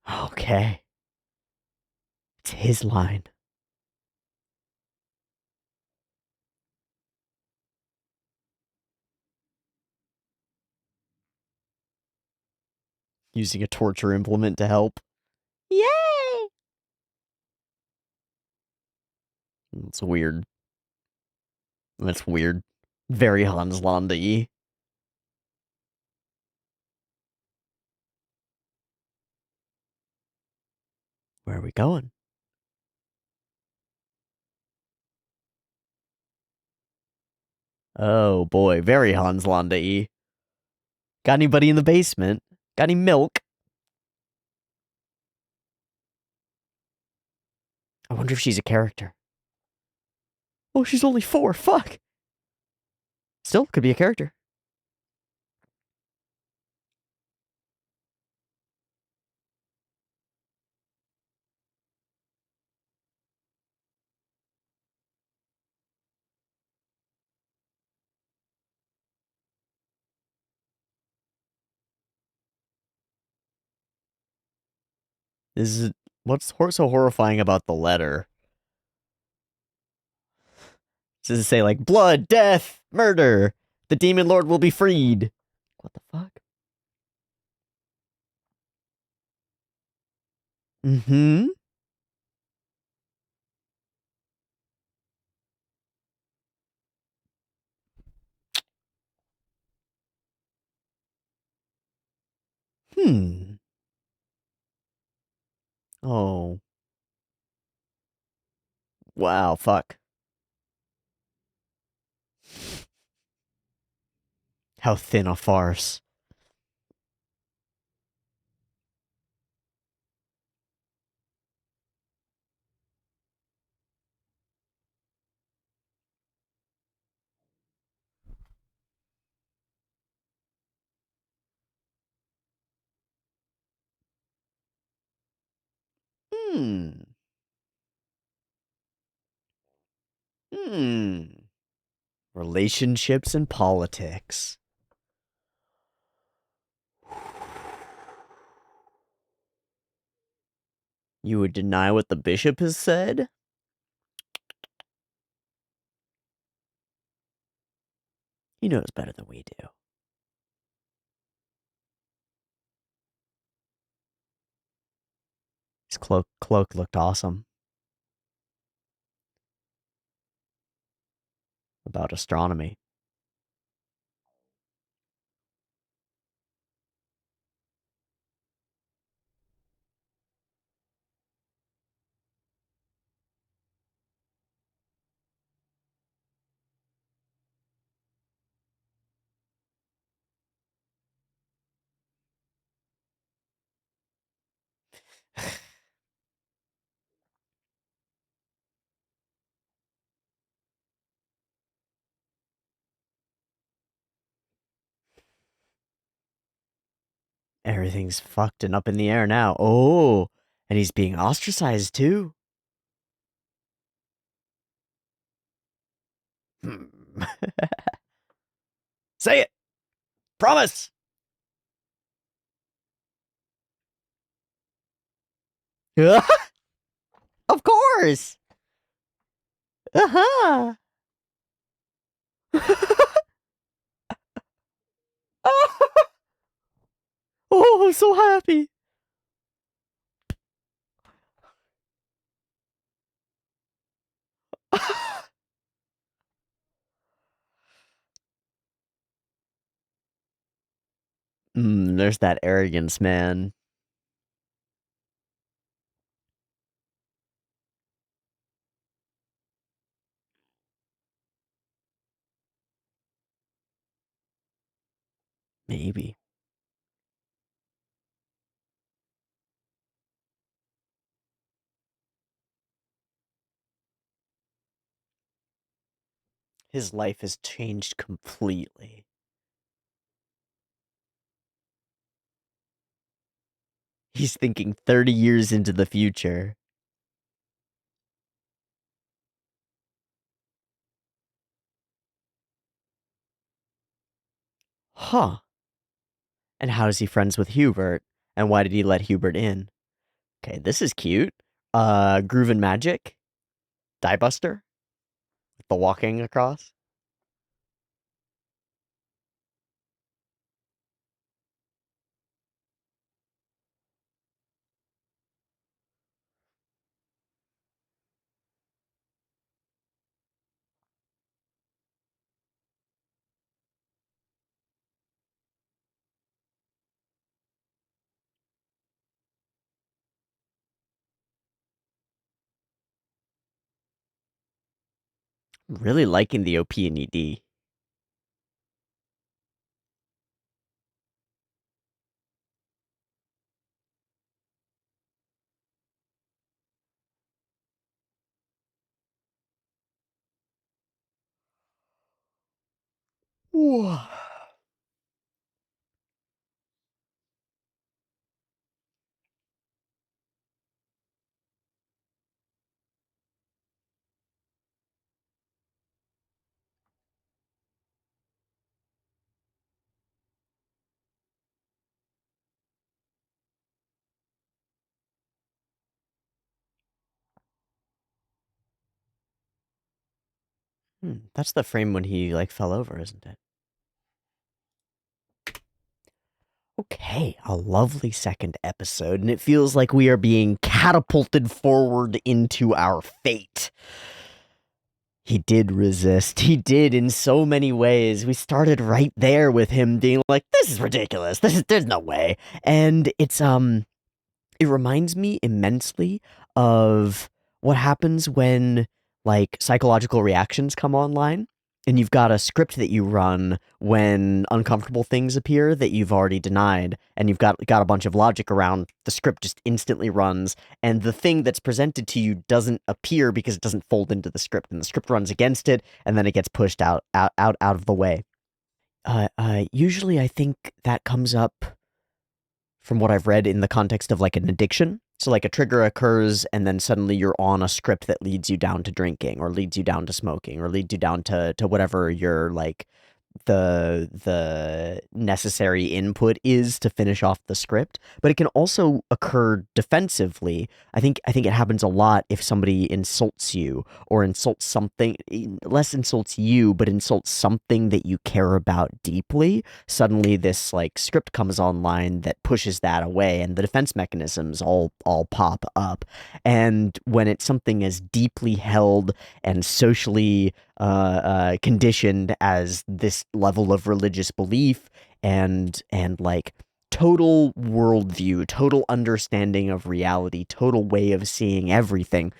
Okay. It's his line. Using a torture implement to help. Yay! It's weird. That's weird. Very Hans Landa-y. Where are we going? Oh boy, very Hans Landa-y. Got anybody in the basement? Got any milk? I wonder if she's a character. Oh, she's only 4. Fuck. Still, could be a character. Is what's so horrifying about the letter? Does it say like blood, death, murder? The demon lord will be freed. What the fuck? Mm-hmm. Hmm. Oh. Wow, fuck. How thin a farce. Hmm. Hmm. Relationships and politics. You would deny what the bishop has said? He knows better than we do. His cloak looked awesome. About astronomy. Everything's fucked and up in the air now. Oh, and he's being ostracized too. Hmm. Say it. Promise. Of course. Uh-huh. Oh, I'm so happy. There's that arrogance, man. Maybe. His life has changed completely. He's thinking 30 years into the future. Huh. And how is he friends with Hubert? And why did he let Hubert in? Okay, this is cute. Groove and Magic? Diebuster? The walking across? Really liking the OP and ED. Whoa. That's the frame when he, like, fell over, isn't it? Okay, a lovely second episode, and it feels like we are being catapulted forward into our fate. He did resist. He did in so many ways. We started right there with him being like, this is ridiculous. There's no way. And it reminds me immensely of what happens when, like, psychological reactions come online and you've got a script that you run when uncomfortable things appear that you've already denied, and you've got a bunch of logic around. The script just instantly runs, and the thing that's presented to you doesn't appear because it doesn't fold into the script, and the script runs against it, and then it gets pushed out of the way. Usually I think that comes up from what I've read in the context of, like, an addiction. So, like, a trigger occurs and then suddenly you're on a script that leads you down to drinking, or leads you down to smoking, or leads you down to whatever your, like, the necessary input is to finish off the script. But it can also occur defensively. I think it happens a lot if somebody insults you, or insults something, less insults you, but insults something that you care about deeply. Suddenly this, like, script comes online that pushes that away, and the defense mechanisms all pop up. And when it's something as deeply held and socially conditioned as this level of religious belief and like total worldview, total understanding of reality, total way of seeing everything.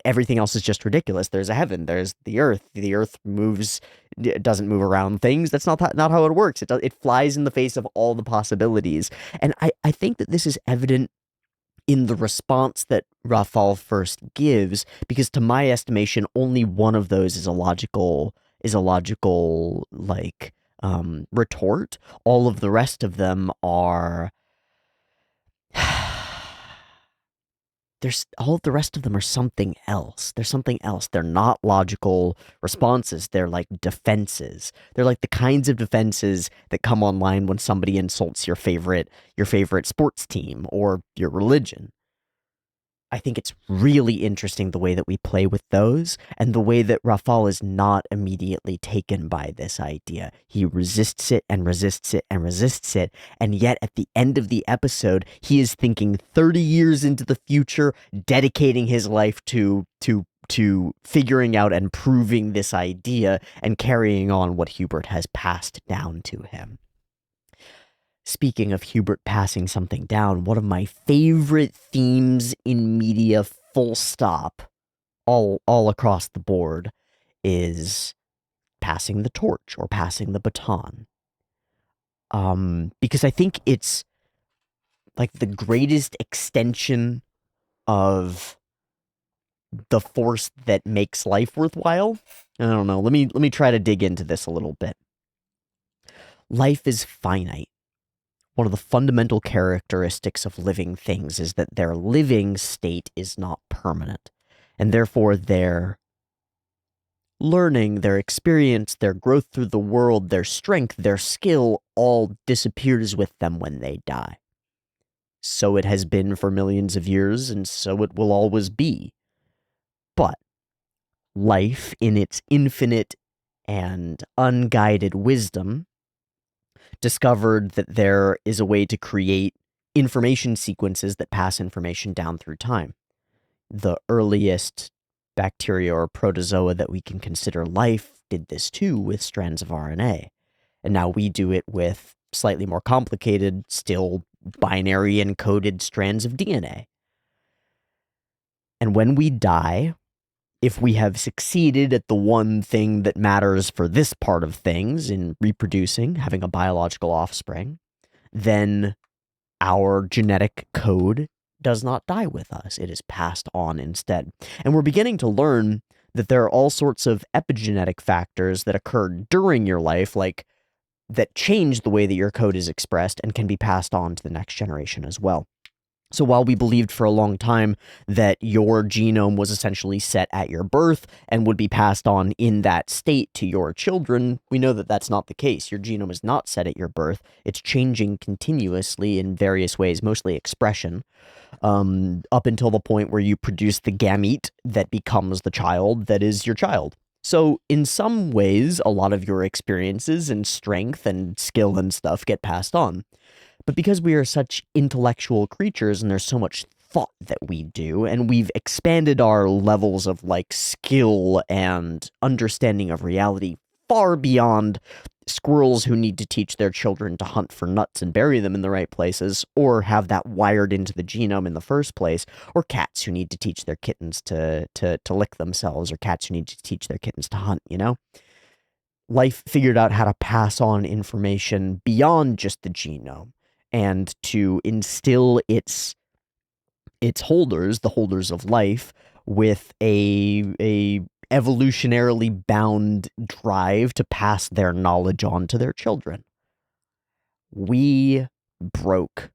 Everything else is just ridiculous. There's a heaven, there's the earth. The earth moves, it doesn't move around things. That's not how it works. It flies in the face of all the possibilities. And I think that this is evident in the response that Rafal first gives, because to my estimation, only one of those is a logical like retort. All of the rest of them are all of the rest of them are something else. They're something else. They're not logical responses. They're like defenses. They're like the kinds of defenses that come online when somebody insults your favorite sports team or your religion. I think it's really interesting the way that we play with those, and the way that Rafal is not immediately taken by this idea. He resists it and resists it and resists it, and yet at the end of the episode, he is thinking 30 years into the future, dedicating his life to figuring out and proving this idea and carrying on what Hubert has passed down to him. Speaking of Hubert passing something down, one of my favorite themes in media, full stop, all across the board, is passing the torch or passing the baton. Because I think it's like the greatest extension of the force that makes life worthwhile. I don't know. Let me try to dig into this a little bit. Life is finite. One of the fundamental characteristics of living things is that their living state is not permanent, and therefore their learning, their experience, their growth through the world, their strength, their skill, all disappears with them when they die. So it has been for millions of years, and so it will always be. But life, in its infinite and unguided wisdom, discovered that there is a way to create information sequences that pass information down through time. The earliest bacteria or protozoa that we can consider life did this too with strands of RNA. And now we do it with slightly more complicated, still binary encoded strands of DNA. And when we die, if we have succeeded at the one thing that matters for this part of things, in reproducing, having a biological offspring, then our genetic code does not die with us. It is passed on instead. And we're beginning to learn that there are all sorts of epigenetic factors that occur during your life, like that change the way that your code is expressed and can be passed on to the next generation as well. So while we believed for a long time that your genome was essentially set at your birth and would be passed on in that state to your children, we know that that's not the case. Your genome is not set at your birth. It's changing continuously in various ways, mostly expression, up until the point where you produce the gamete that becomes the child that is your child. So, in some ways, a lot of your experiences and strength and skill and stuff get passed on. But because we are such intellectual creatures and there's so much thought that we do, and we've expanded our levels of like skill and understanding of reality far beyond squirrels who need to teach their children to hunt for nuts and bury them in the right places, or have that wired into the genome in the first place, or cats who need to teach their kittens to lick themselves, or cats who need to teach their kittens to hunt, you know? Life figured out how to pass on information beyond just the genome and to instill its holders, the holders of life, with a evolutionarily bound drive to pass their knowledge on to their children. We broke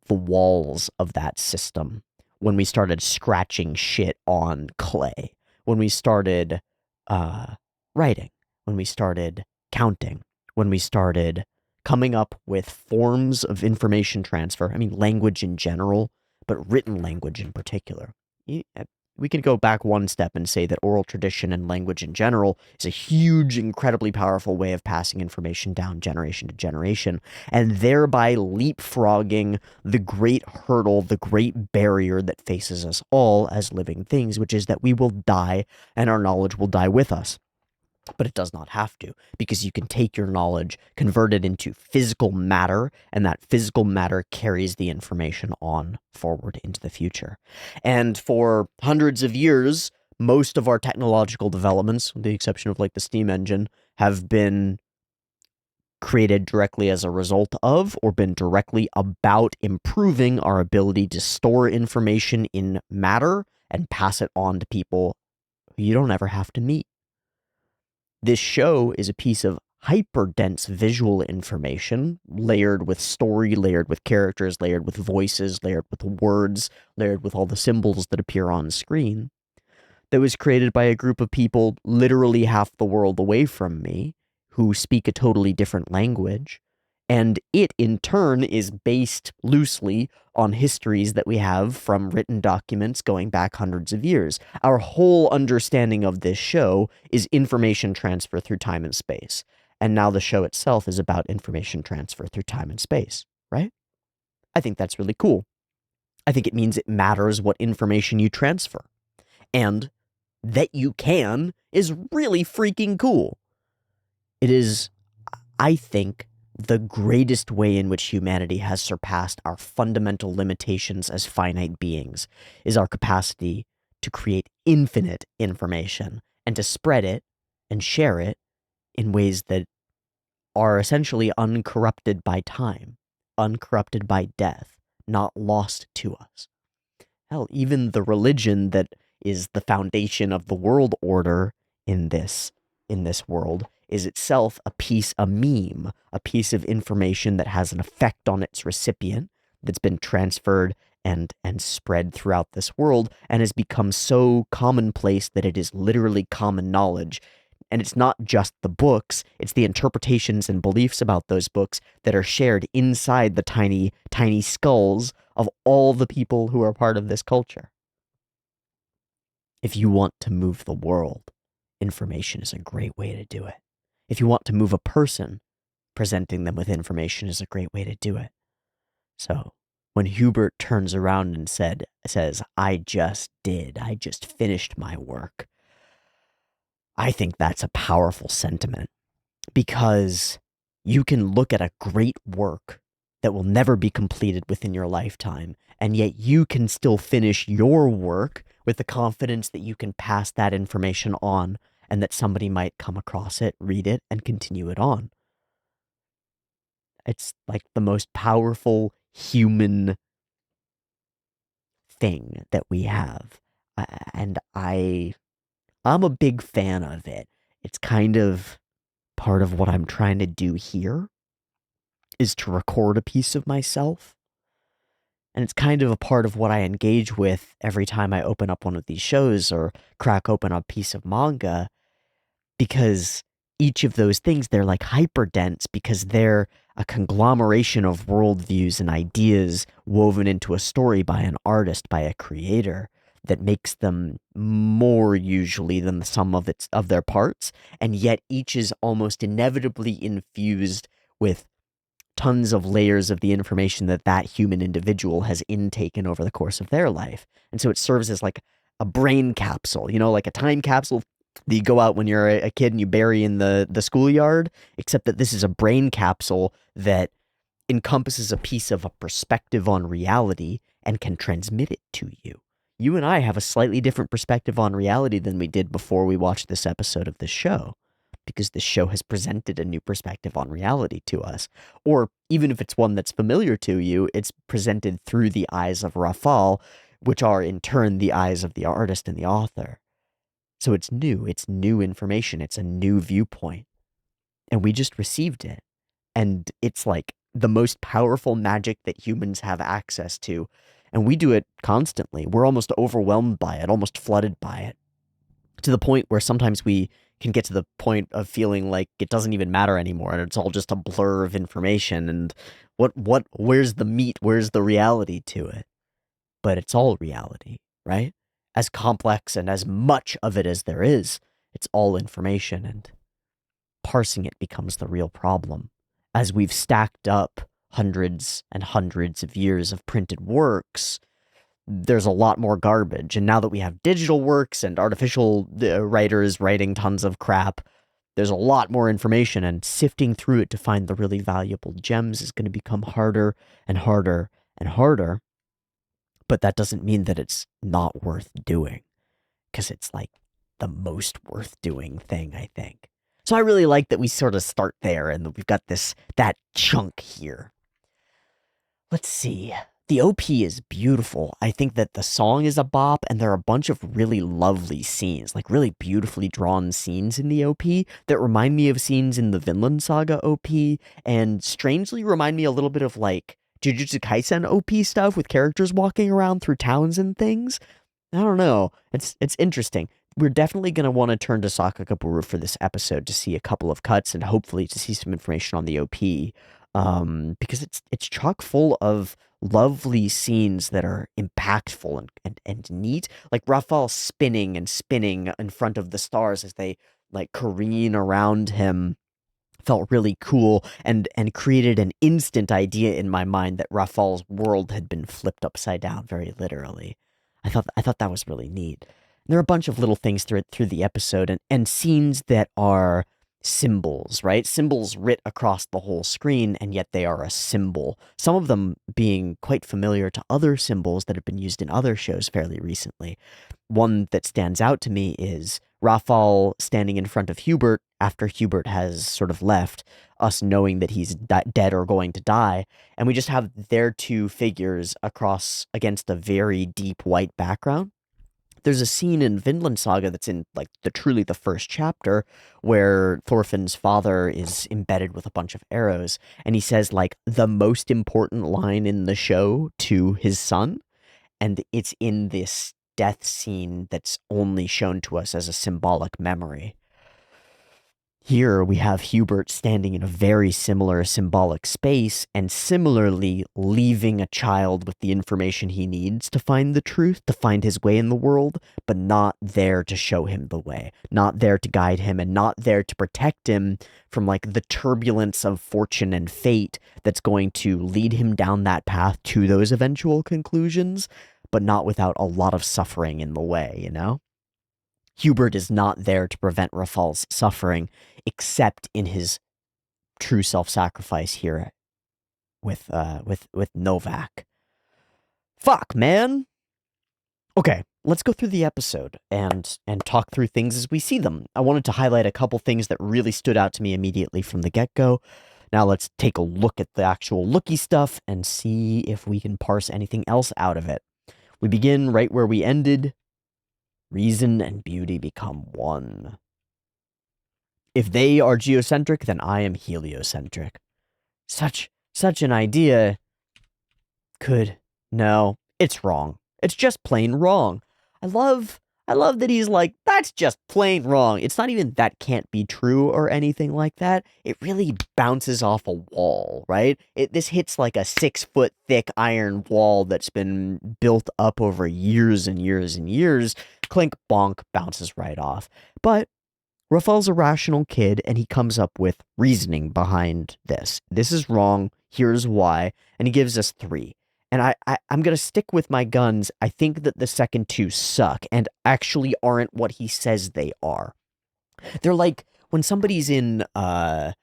the walls of that system when we started scratching shit on clay, when we started writing, when we started counting, when we started coming up with forms of information transfer. I mean, language in general, but written language in particular. We can go back one step and say that oral tradition and language in general is a huge, incredibly powerful way of passing information down generation to generation, and thereby leapfrogging the great hurdle, the great barrier that faces us all as living things, which is that we will die and our knowledge will die with us. But it does not have to, because you can take your knowledge, convert it into physical matter, and that physical matter carries the information on forward into the future. And for hundreds of years, most of our technological developments, with the exception of like the steam engine, have been created directly as a result of, or been directly about improving our ability to store information in matter and pass it on to people who you don't ever have to meet. This show is a piece of hyper-dense visual information, layered with story, layered with characters, layered with voices, layered with words, layered with all the symbols that appear on screen, that was created by a group of people literally half the world away from me, who speak a totally different language, and it, in turn, is based loosely on histories that we have from written documents going back hundreds of years. Our whole understanding of this show is information transfer through time and space. And now the show itself is about information transfer through time and space, right? I think that's really cool. I think it means it matters what information you transfer. And that you can is really freaking cool. It is, I think, the greatest way in which humanity has surpassed our fundamental limitations as finite beings is our capacity to create infinite information and to spread it and share it in ways that are essentially uncorrupted by time, uncorrupted by death, not lost to us. Hell, even the religion that is the foundation of the world order in this world is itself a meme, a piece of information that has an effect on its recipient, that's been transferred and spread throughout this world, and has become so commonplace that it is literally common knowledge. And it's not just the books, it's the interpretations and beliefs about those books that are shared inside the tiny, tiny skulls of all the people who are part of this culture. If you want to move the world, information is a great way to do it. If you want to move a person, presenting them with information is a great way to do it. So, when Hubert turns around and says, I just finished my work, I think that's a powerful sentiment, because you can look at a great work that will never be completed within your lifetime, and yet you can still finish your work with the confidence that you can pass that information on, and that somebody might come across it, read it, and continue it on. It's like the most powerful human thing that we have. And I'm a big fan of it. It's kind of part of what I'm trying to do here, is to record a piece of myself. And it's kind of a part of what I engage with every time I open up one of these shows or crack open a piece of manga, because each of those things, they're like hyperdense because they're a conglomeration of worldviews and ideas woven into a story by an artist, by a creator, that makes them more usually than the sum of their parts, and yet each is almost inevitably infused with tons of layers of the information that that human individual has intaken over the course of their life. And so it serves as like a brain capsule, like a time capsule that you go out when you're a kid and you bury in the schoolyard, except that this is a brain capsule that encompasses a piece of a perspective on reality and can transmit it to you. You and I have a slightly different perspective on reality than we did before we watched this episode of the show, because this show has presented a new perspective on reality to us. Or even if it's one that's familiar to you, it's presented through the eyes of Rafal, which are in turn the eyes of the artist and the author. So it's new information, it's a new viewpoint. And we just received it. And it's like the most powerful magic that humans have access to. And we do it constantly. We're almost overwhelmed by it, almost flooded by it, to the point where sometimes we can get to the point of feeling like it doesn't even matter anymore, and it's all just a blur of information, and where's the meat, where's the reality to it? But it's all reality, right? As complex and as much of it as there is, it's all information, and parsing it becomes the real problem. As we've stacked up hundreds and hundreds of years of printed works, there's a lot more garbage. And now that we have digital works and artificial writers writing tons of crap, there's a lot more information, and sifting through it to find the really valuable gems is going to become harder and harder and harder. But that doesn't mean that it's not worth doing, because it's like the most worth doing thing, I think. So I really like that we sort of start there, and we've got that chunk here. Let's see. The OP is beautiful. I think that the song is a bop, and there are a bunch of really lovely scenes, like really beautifully drawn scenes in the OP that remind me of scenes in the Vinland Saga OP, and strangely remind me a little bit of like Jujutsu Kaisen OP stuff with characters walking around through towns and things. I don't know. It's interesting. We're definitely going to want to turn to Sakakaburu for this episode to see a couple of cuts and hopefully to see some information on the OP, because it's chock full of lovely scenes that are impactful and neat. Like Rafal spinning and spinning in front of the stars as they like careen around him felt really cool and created an instant idea in my mind that Rafal's world had been flipped upside down, very literally. I thought that was really neat. There are a bunch of little things through the episode and scenes that are symbols, right? Symbols writ across the whole screen, and yet they are a symbol. Some of them being quite familiar to other symbols that have been used in other shows fairly recently. One that stands out to me is Rafal standing in front of Hubert after Hubert has sort of left, us knowing that he's dead or going to die, and we just have their two figures across against a very deep white background. There's a scene in Vinland Saga that's in like truly the first chapter where Thorfinn's father is embedded with a bunch of arrows, and he says like the most important line in the show to his son, and it's in this death scene that's only shown to us as a symbolic memory. Here we have Hubert standing in a very similar symbolic space and similarly leaving a child with the information he needs to find the truth, to find his way in the world, but not there to show him the way, not there to guide him, and not there to protect him from like the turbulence of fortune and fate that's going to lead him down that path to those eventual conclusions, but not without a lot of suffering in the way, you know? Hubert is not there to prevent Rafal's suffering, except in his true self-sacrifice here with Novak. Fuck, man. Okay, let's go through the episode and talk through things as we see them. I wanted to highlight a couple things that really stood out to me immediately from the get-go. Now let's take a look at the actual looky stuff and see if we can parse anything else out of it. We begin right where we ended. Reason and beauty become one. If they are geocentric, then I am heliocentric. Such an idea no, it's wrong. It's just plain wrong. I love I love that he's like, that's just plain wrong. It's not even that can't be true or anything like that. It really bounces off a wall, right? This hits like a 6-foot thick iron wall that's been built up over years and years and years. Clink, bonk, bounces right off. But Raphael's a rational kid, and he comes up with reasoning behind this. This is wrong. Here's why. And he gives us 3. And I'm going to stick with my guns. I think that the second 2 suck and actually aren't what he says they are. They're like when somebody's in a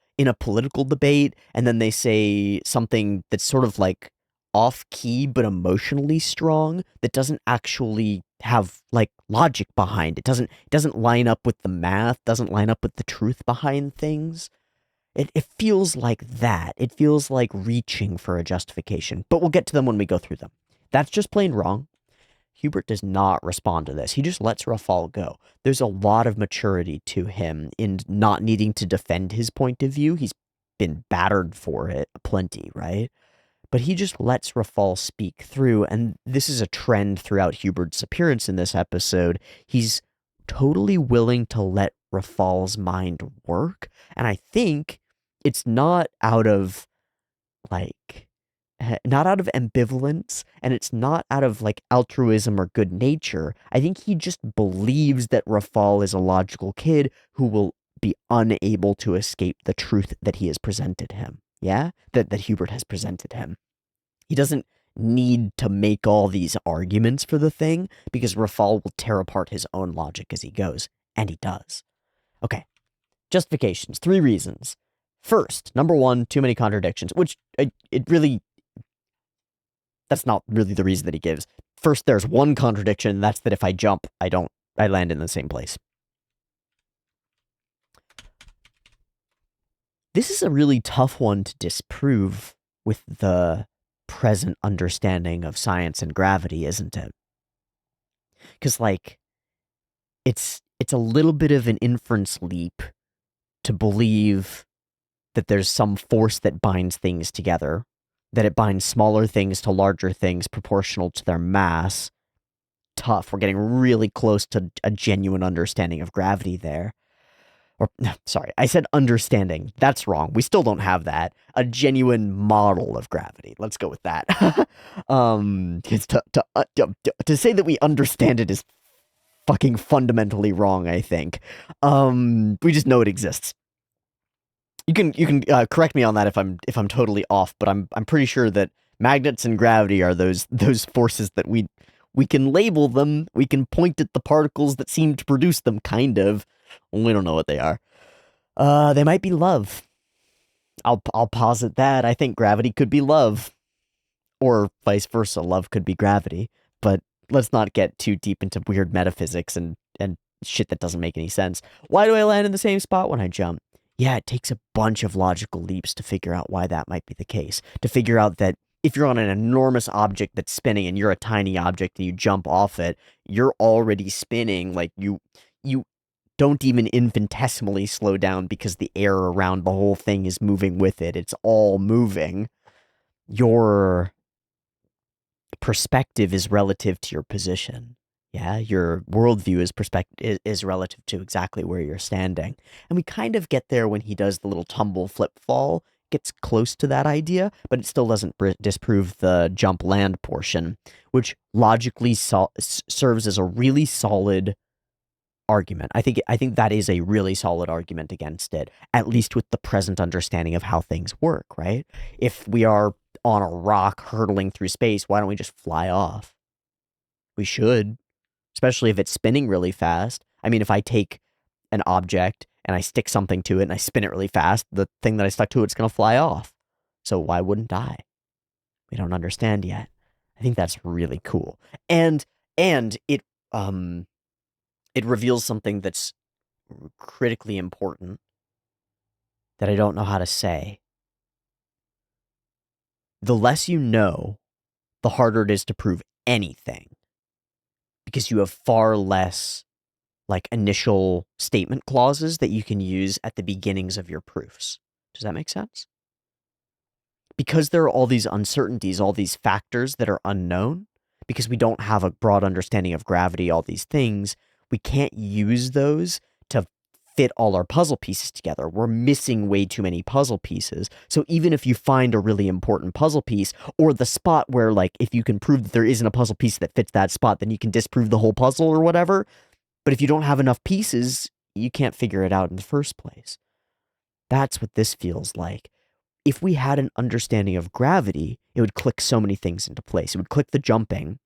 political debate and then they say something that's sort of like off key but emotionally strong that doesn't actually have like logic behind it. Doesn't line up with the math, doesn't line up with the truth behind things. It feels like that. It feels like reaching for a justification. But we'll get to them when we go through them. That's just plain wrong. Hubert does not respond to this. He just lets Raphael go. There's a lot of maturity to him in not needing to defend his point of view. He's been battered for it plenty, right? But he just lets Raphael speak through, and this is a trend throughout Hubert's appearance in this episode. He's totally willing to let Raphael's mind work, and I think it's not out of, not out of ambivalence, and it's not out of, altruism or good nature. I think he just believes that Raphael is a logical kid who will be unable to escape the truth that he has presented him. Yeah? That Hubert has presented him. He doesn't need to make all these arguments for the thing, because Raphael will tear apart his own logic as he goes. And he does. Okay. Justifications. 3 reasons. First, number 1, too many contradictions, which that's not really the reason that he gives. First, there's one contradiction, and that's that if I jump, I land in the same place. This is a really tough one to disprove with the present understanding of science and gravity, isn't it? Because, it's a little bit of an inference leap to believe that there's some force that binds things together, that it binds smaller things to larger things proportional to their mass. Tough. We're getting really close to a genuine understanding of gravity there. Or, sorry, I said understanding. That's wrong. We still don't have that. A genuine model of gravity. Let's go with that. To say that we understand it is fucking fundamentally wrong, I think. We just know it exists. You can correct me on that if I'm totally off, but I'm pretty sure that magnets and gravity are those forces that we can label them. We can point at the particles that seem to produce them, kind of. We don't know what they are. They might be love. I'll posit that. I think gravity could be love, or vice versa. Love could be gravity. But let's not get too deep into weird metaphysics and shit that doesn't make any sense. Why do I land in the same spot when I jump? Yeah, it takes a bunch of logical leaps to figure out why that might be the case. To figure out that if you're on an enormous object that's spinning and you're a tiny object and you jump off it, you're already spinning. Like, you don't even infinitesimally slow down because the air around the whole thing is moving with it. It's all moving. Your perspective is relative to your position. Yeah, your worldview is relative to exactly where you're standing. And we kind of get there when he does the little tumble flip fall. Gets close to that idea, but it still doesn't disprove the jump land portion, which logically serves as a really solid argument. I think that is a really solid argument against it, at least with the present understanding of how things work, right? If we are on a rock hurtling through space, why don't we just fly off? We should. Especially if it's spinning really fast. I mean, if I take an object and I stick something to it and I spin it really fast, the thing that I stuck to it's going to fly off. So why wouldn't I? We don't understand yet. I think that's really cool. And it reveals something that's critically important that I don't know how to say. The less you know, the harder it is to prove anything. Because you have far less initial statement clauses that you can use at the beginnings of your proofs. Does that make sense? Because there are all these uncertainties, all these factors that are unknown, because we don't have a broad understanding of gravity, all these things, we can't use those to fit all our puzzle pieces together. We're missing way too many puzzle pieces. So even if you find a really important puzzle piece, or the spot where, like, if you can prove that there isn't a puzzle piece that fits that spot, then you can disprove the whole puzzle or whatever. But if you don't have enough pieces, you can't figure it out in the first place. That's what this feels like. If we had an understanding of gravity, it would click so many things into place. It would click the jumping,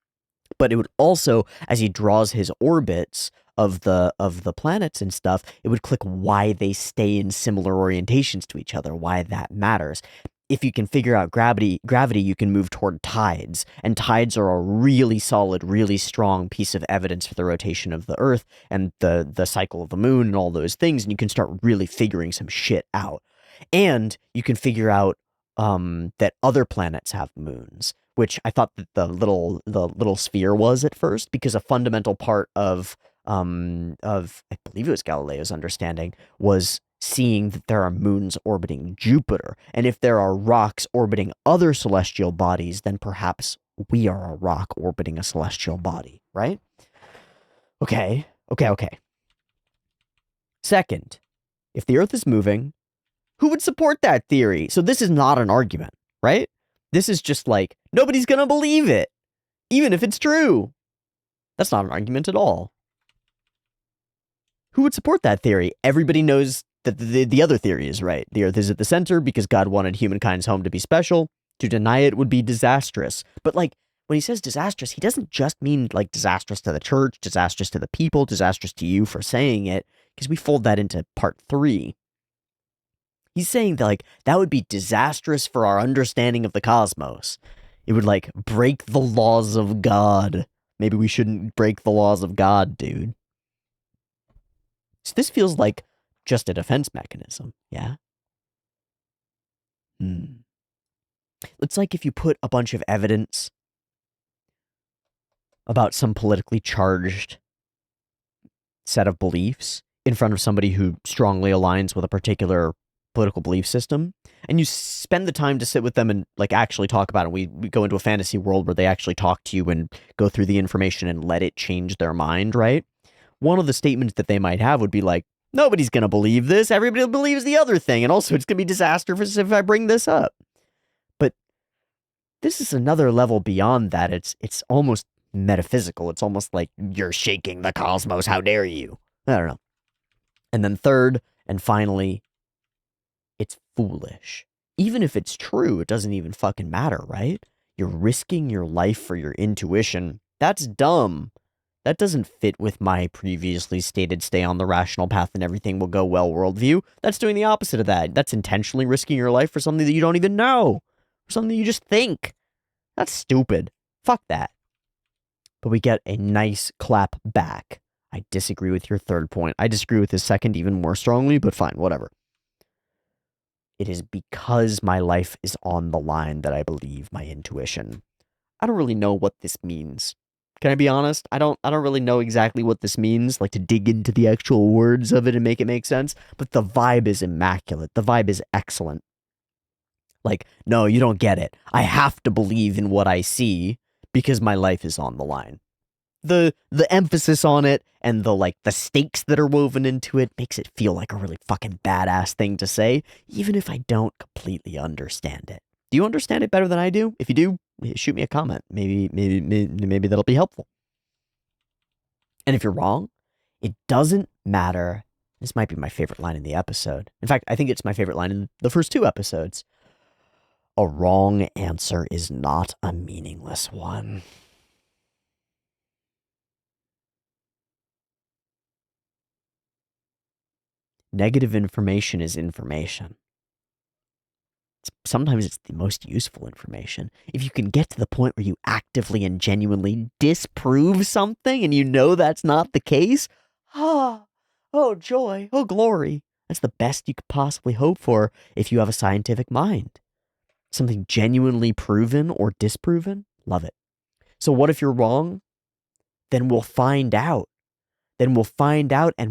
but it would also, as he draws his orbits of the planets and stuff, it would click why they stay in similar orientations to each other, why that matters. If you can figure out gravity, you can move toward tides, and tides are a really solid, really strong piece of evidence for the rotation of the Earth and the cycle of the moon and all those things, and you can start really figuring some shit out. And you can figure out that other planets have moons, which I thought that the little sphere was at first, because a fundamental part of I believe it was Galileo's understanding was seeing that there are moons orbiting Jupiter, and if there are rocks orbiting other celestial bodies, then perhaps we are a rock orbiting a celestial body, right? Okay. Second, if the Earth is moving, who would support that theory? So this is not an argument, right? This is just like, nobody's gonna believe it, even if it's true. That's not an argument at all. Who would support that theory? Everybody knows that the other theory is right. The Earth is at the center because God wanted humankind's home to be special. To deny it would be disastrous. But, like, when he says disastrous, he doesn't just mean, like, disastrous to the church, disastrous to the people, disastrous to you for saying it, because we fold that into part 3. He's saying that, like, that would be disastrous for our understanding of the cosmos. It would, like, break the laws of God. Maybe we shouldn't break the laws of God, dude. So this feels like just a defense mechanism, yeah? It's like if you put a bunch of evidence about some politically charged set of beliefs in front of somebody who strongly aligns with a particular political belief system, and you spend the time to sit with them and, like, actually talk about it. We go into a fantasy world where they actually talk to you and go through the information and let it change their mind, right? One of the statements that they might have would be like, nobody's going to believe this. Everybody believes the other thing. And also, it's going to be disastrous if I bring this up. But this is another level beyond that. It's almost metaphysical. It's almost like, you're shaking the cosmos. How dare you? I don't know. And then third, and finally, it's foolish. Even if it's true, it doesn't even fucking matter, right? You're risking your life for your intuition. That's dumb. That doesn't fit with my previously stated stay on the rational path and everything will go well worldview. That's doing the opposite of that. That's intentionally risking your life for something that you don't even know. For something you just think. That's stupid. Fuck that. But we get a nice clap back. I disagree with your third point. I disagree with his second even more strongly, but fine, whatever. It is because my life is on the line that I believe my intuition. I don't really know what this means. Can I be honest? I don't really know exactly what this means, like, to dig into the actual words of it and make it make sense, but the vibe is immaculate. The vibe is excellent. Like, no, you don't get it. I have to believe in what I see because my life is on the line. The emphasis on it and the stakes that are woven into it makes it feel like a really fucking badass thing to say, even if I don't completely understand it. Do you understand it better than I do? If you do, shoot me a comment. Maybe that'll be helpful. And if you're wrong, it doesn't matter. This might be my favorite line in the episode. In fact, I think it's my favorite line in the first 2 episodes. A wrong answer is not a meaningless one. Negative information is information. Sometimes it's the most useful information. If you can get to the point where you actively and genuinely disprove something and you know that's not the case, oh joy, oh glory. That's the best you could possibly hope for if you have a scientific mind. Something genuinely proven or disproven, love it. So what if you're wrong? Then we'll find out. And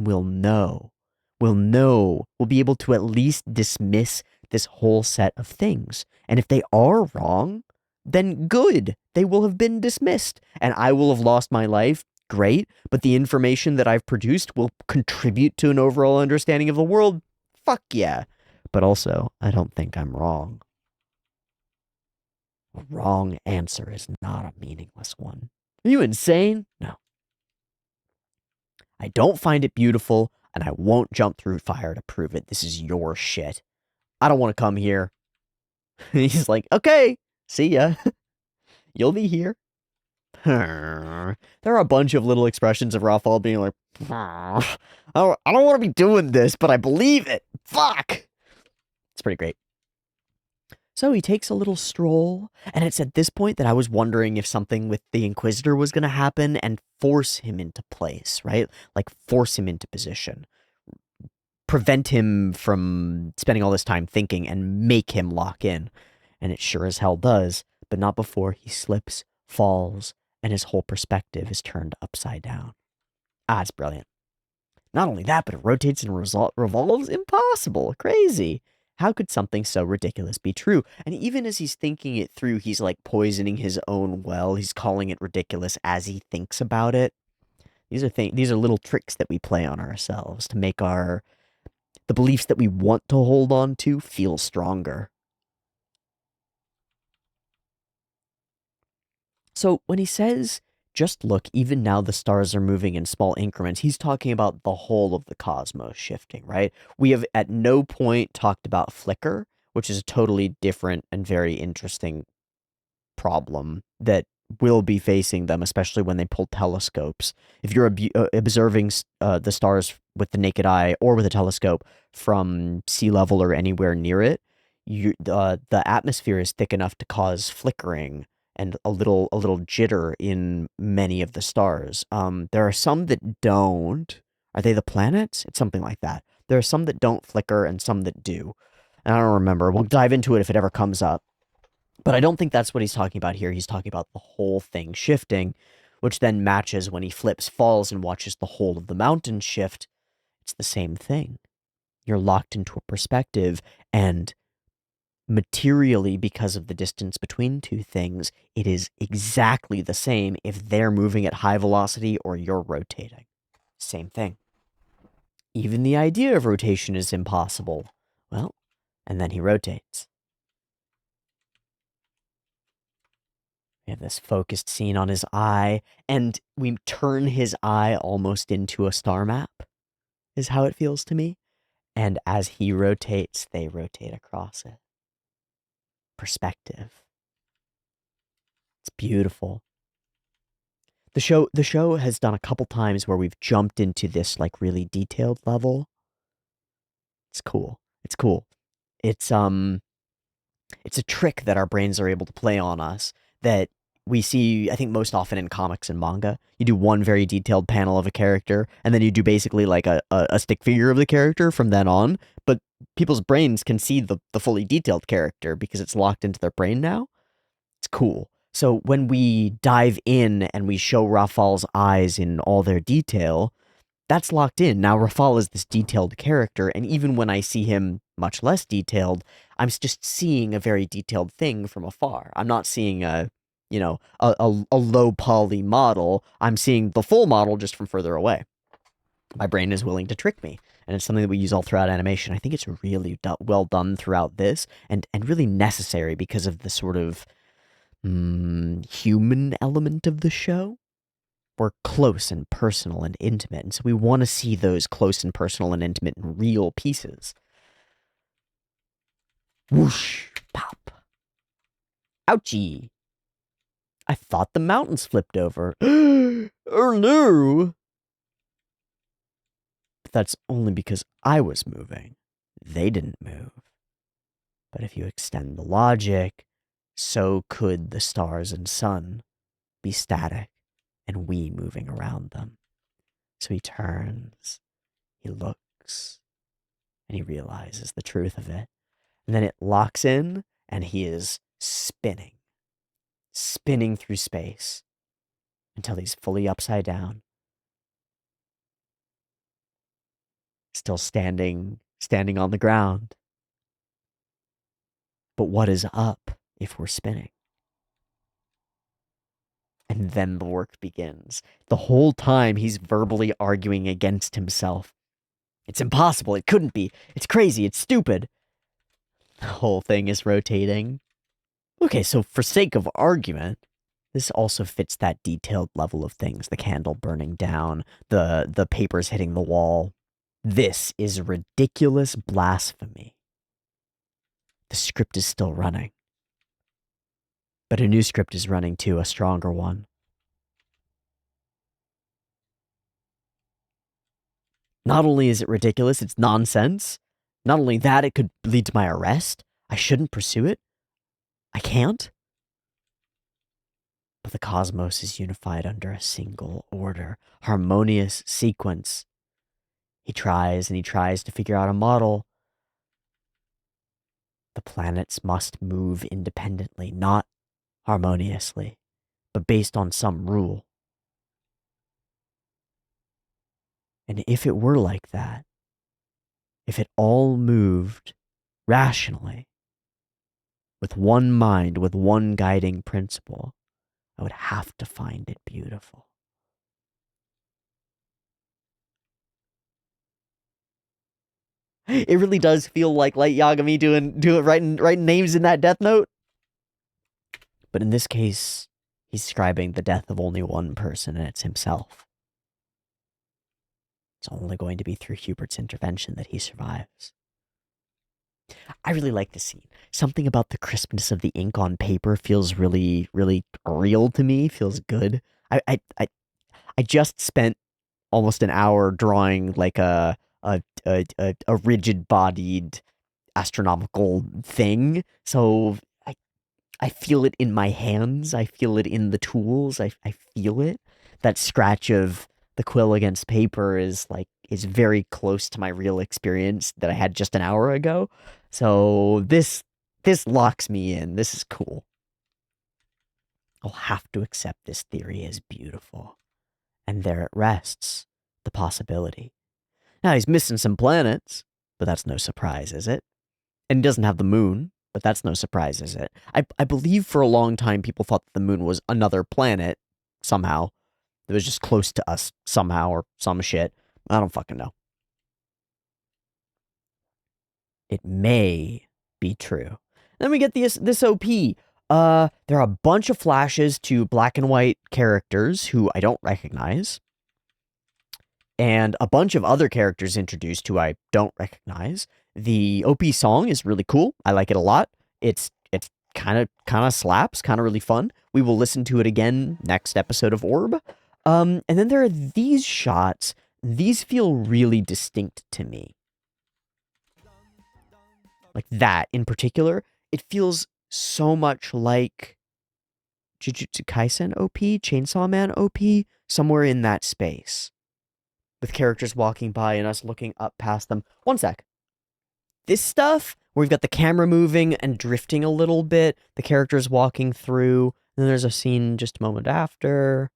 we'll know. We'll be able to at least dismiss this whole set of things. And if they are wrong, then good. They will have been dismissed. And I will have lost my life great, but the information that I've produced will contribute to an overall understanding of the world, fuck yeah. But also, I don't think I'm wrong. A wrong answer is not a meaningless one. Are you insane? No. I don't find it beautiful, and I won't jump through fire to prove it. This is your shit. I don't want to come here. He's like, okay, see ya. You'll be here. There are a bunch of little expressions of Raphael being like, I don't want to be doing this, but I believe it. Fuck. It's pretty great. So he takes a little stroll, and it's at this point that I was wondering if something with the Inquisitor was going to happen and force him into place, right? Like force him into position. Prevent him from spending all this time thinking and make him lock in. And it sure as hell does, but not before he slips, falls, and his whole perspective is turned upside down. Ah, it's brilliant. Not only that, but it rotates and revolves. Impossible. Crazy. How could something so ridiculous be true? And even as he's thinking it through, he's like poisoning his own well. He's calling it ridiculous as he thinks about it. These are little tricks that we play on ourselves to make the beliefs that we want to hold on to feel stronger. So when he says, just look, even now the stars are moving in small increments, he's talking about the whole of the cosmos shifting, right? We have at no point talked about flicker, which is a totally different and very interesting problem that will be facing them, especially when they pull telescopes. If you're observing the stars with the naked eye or with a telescope from sea level or anywhere near it, the atmosphere is thick enough to cause flickering and a little jitter in many of the stars. There are some that don't. Are they the planets? It's something like that. There are some that don't flicker and some that do. And I don't remember. We'll dive into it if it ever comes up. But I don't think that's what he's talking about here. He's talking about the whole thing shifting, which then matches when he flips, falls, and watches the whole of the mountain shift. It's the same thing. You're locked into a perspective, and materially, because of the distance between two things, it is exactly the same if they're moving at high velocity or you're rotating. Same thing. Even the idea of rotation is impossible. Well, and then he rotates. We have this focused scene on his eye, and we turn his eye almost into a star map, is how it feels to me. And as he rotates, they rotate across it. Perspective. It's beautiful. The show has done a couple times where we've jumped into this like really detailed level. It's cool. It's cool. It's a trick that our brains are able to play on us that we see, I think, most often in comics and manga. You do one very detailed panel of a character, and then you do basically like a stick figure of the character from then on. But people's brains can see the fully detailed character because it's locked into their brain now. It's cool. So when we dive in and we show Rafal's eyes in all their detail, that's locked in. Now, Rafal is this detailed character, and even when I see him much less detailed, I'm just seeing a very detailed thing from afar. I'm not seeing a low poly model. I'm seeing the full model just from further away. My brain is willing to trick me, and it's something that we use all throughout animation. I think it's really well done throughout this, and really necessary because of the sort of human element of the show. We're close and personal and intimate, and so we want to see those close and personal and intimate and real pieces. Whoosh, pop. Ouchie. I thought the mountains flipped over. Oh no! But that's only because I was moving. They didn't move. But if you extend the logic, so could the stars and sun be static and we moving around them. So he turns, he looks, and he realizes the truth of it. And then it locks in, and he is spinning through space until he's fully upside down, still standing on the ground. But what is up if we're spinning? And then the work begins. The whole time he's verbally arguing against himself. It's impossible. It couldn't be. It's crazy. It's stupid. The whole thing is rotating. Okay, so for sake of argument, this also fits that detailed level of things. The candle burning down, the papers hitting the wall. This is ridiculous blasphemy. The script is still running. But a new script is running too, a stronger one. Not only is it ridiculous, it's nonsense. Not only that, it could lead to my arrest. I shouldn't pursue it. I can't. But the cosmos is unified under a single order, harmonious sequence. He tries and he tries to figure out a model. The planets must move independently, not harmoniously, but based on some rule. And if it were like that, if it all moved rationally, with one mind, with one guiding principle, I would have to find it beautiful. It really does feel like Light Yagami writing names in that Death Note. But in this case, he's describing the death of only one person, and it's himself. It's only going to be through Hubert's intervention that he survives. I really like this scene. Something about the crispness of the ink on paper feels really, really real to me. Feels good. I just spent almost an hour drawing like a rigid-bodied astronomical thing. So I feel it in my hands. I feel it in the tools. I feel it. That scratch of the quill against paper is very close to my real experience that I had just an hour ago. So this locks me in. This is cool. I'll have to accept this theory as beautiful. And there it rests, the possibility. Now, he's missing some planets, but that's no surprise, is it? And he doesn't have the moon, but that's no surprise, is it? I believe for a long time people thought that the moon was another planet, somehow. It was just close to us, somehow, or some shit. I don't fucking know. It may be true. Then we get this OP. There are a bunch of flashes to black and white characters who I don't recognize. And a bunch of other characters introduced who I don't recognize. The OP song is really cool. I like it a lot. It's kind of slaps, kind of really fun. We will listen to it again next episode of Orb. And then there are these shots. These feel really distinct to me. Like that in particular, it feels so much like Jujutsu Kaisen OP, Chainsaw Man OP, somewhere in that space. With characters walking by and us looking up past them. One sec. This stuff, where we've got the camera moving and drifting a little bit, the characters walking through, and then there's a scene just a moment after,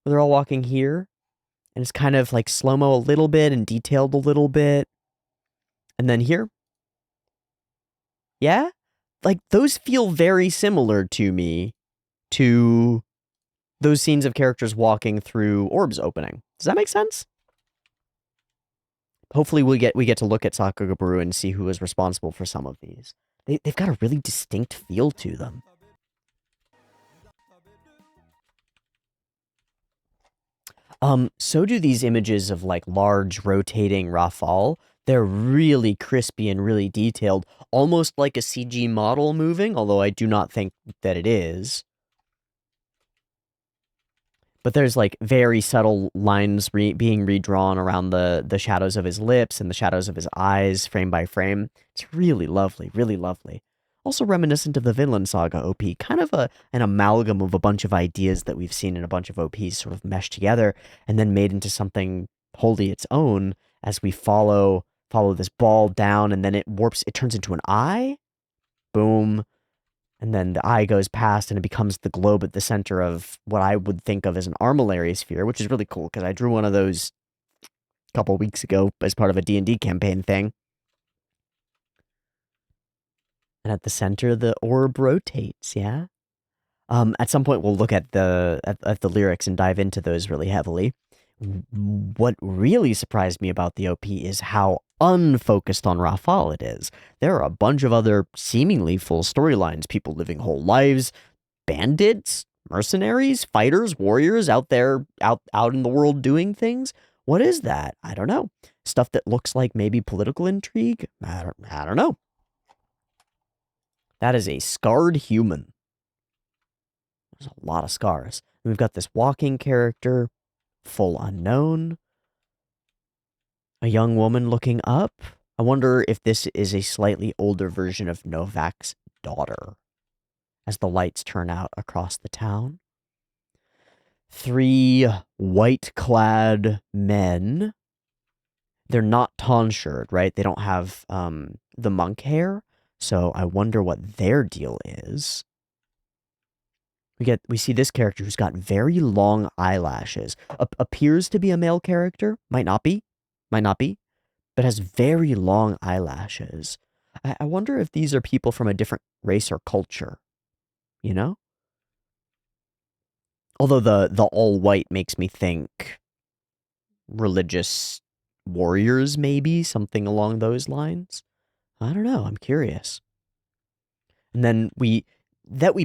where they're all walking here, and it's kind of like slow-mo a little bit and detailed a little bit. And then here. Yeah? Like, those feel very similar to me to those scenes of characters walking through Orb's opening. Does that make sense? Hopefully we get to look at Sakagaburu and see who is responsible for some of these. They've got a really distinct feel to them. So do these images of like large rotating Rafal. They're really crispy and really detailed, almost like a CG model moving, although I do not think that it is. But there's like very subtle lines being redrawn around the shadows of his lips and the shadows of his eyes, frame by frame. It's really lovely, really lovely. Also reminiscent of the Vinland Saga OP, kind of an amalgam of a bunch of ideas that we've seen in a bunch of OPs sort of meshed together and then made into something wholly its own as we follow this ball down, and then it turns into an eye. Boom. And then the eye goes past and it becomes the globe at the center of what I would think of as an armillary sphere, which is really cool because I drew one of those a couple weeks ago as part of a D&D campaign thing. And at the center, the orb rotates, yeah? At some point, we'll look at the lyrics and dive into those really heavily. What really surprised me about the OP is how unfocused on Rafal it is. There are a bunch of other seemingly full storylines, people living whole lives, bandits, mercenaries, fighters, warriors out there, out in the world doing things. What is that? I don't know. Stuff that looks like maybe political intrigue? I don't know. That is a scarred human. There's a lot of scars. We've got this walking character, full unknown. A young woman looking up. I wonder if this is a slightly older version of Novak's daughter as the lights turn out across the town. 3 white-clad men. They're not tonsured, right? They don't have the monk hair, so I wonder what their deal is. We see this character who's got very long eyelashes. Appears to be a male character. Might not be, but has very long eyelashes. I wonder if these are people from a different race or culture, you know? Although the all white makes me think religious warriors, maybe, something along those lines. I don't know, I'm curious. And then we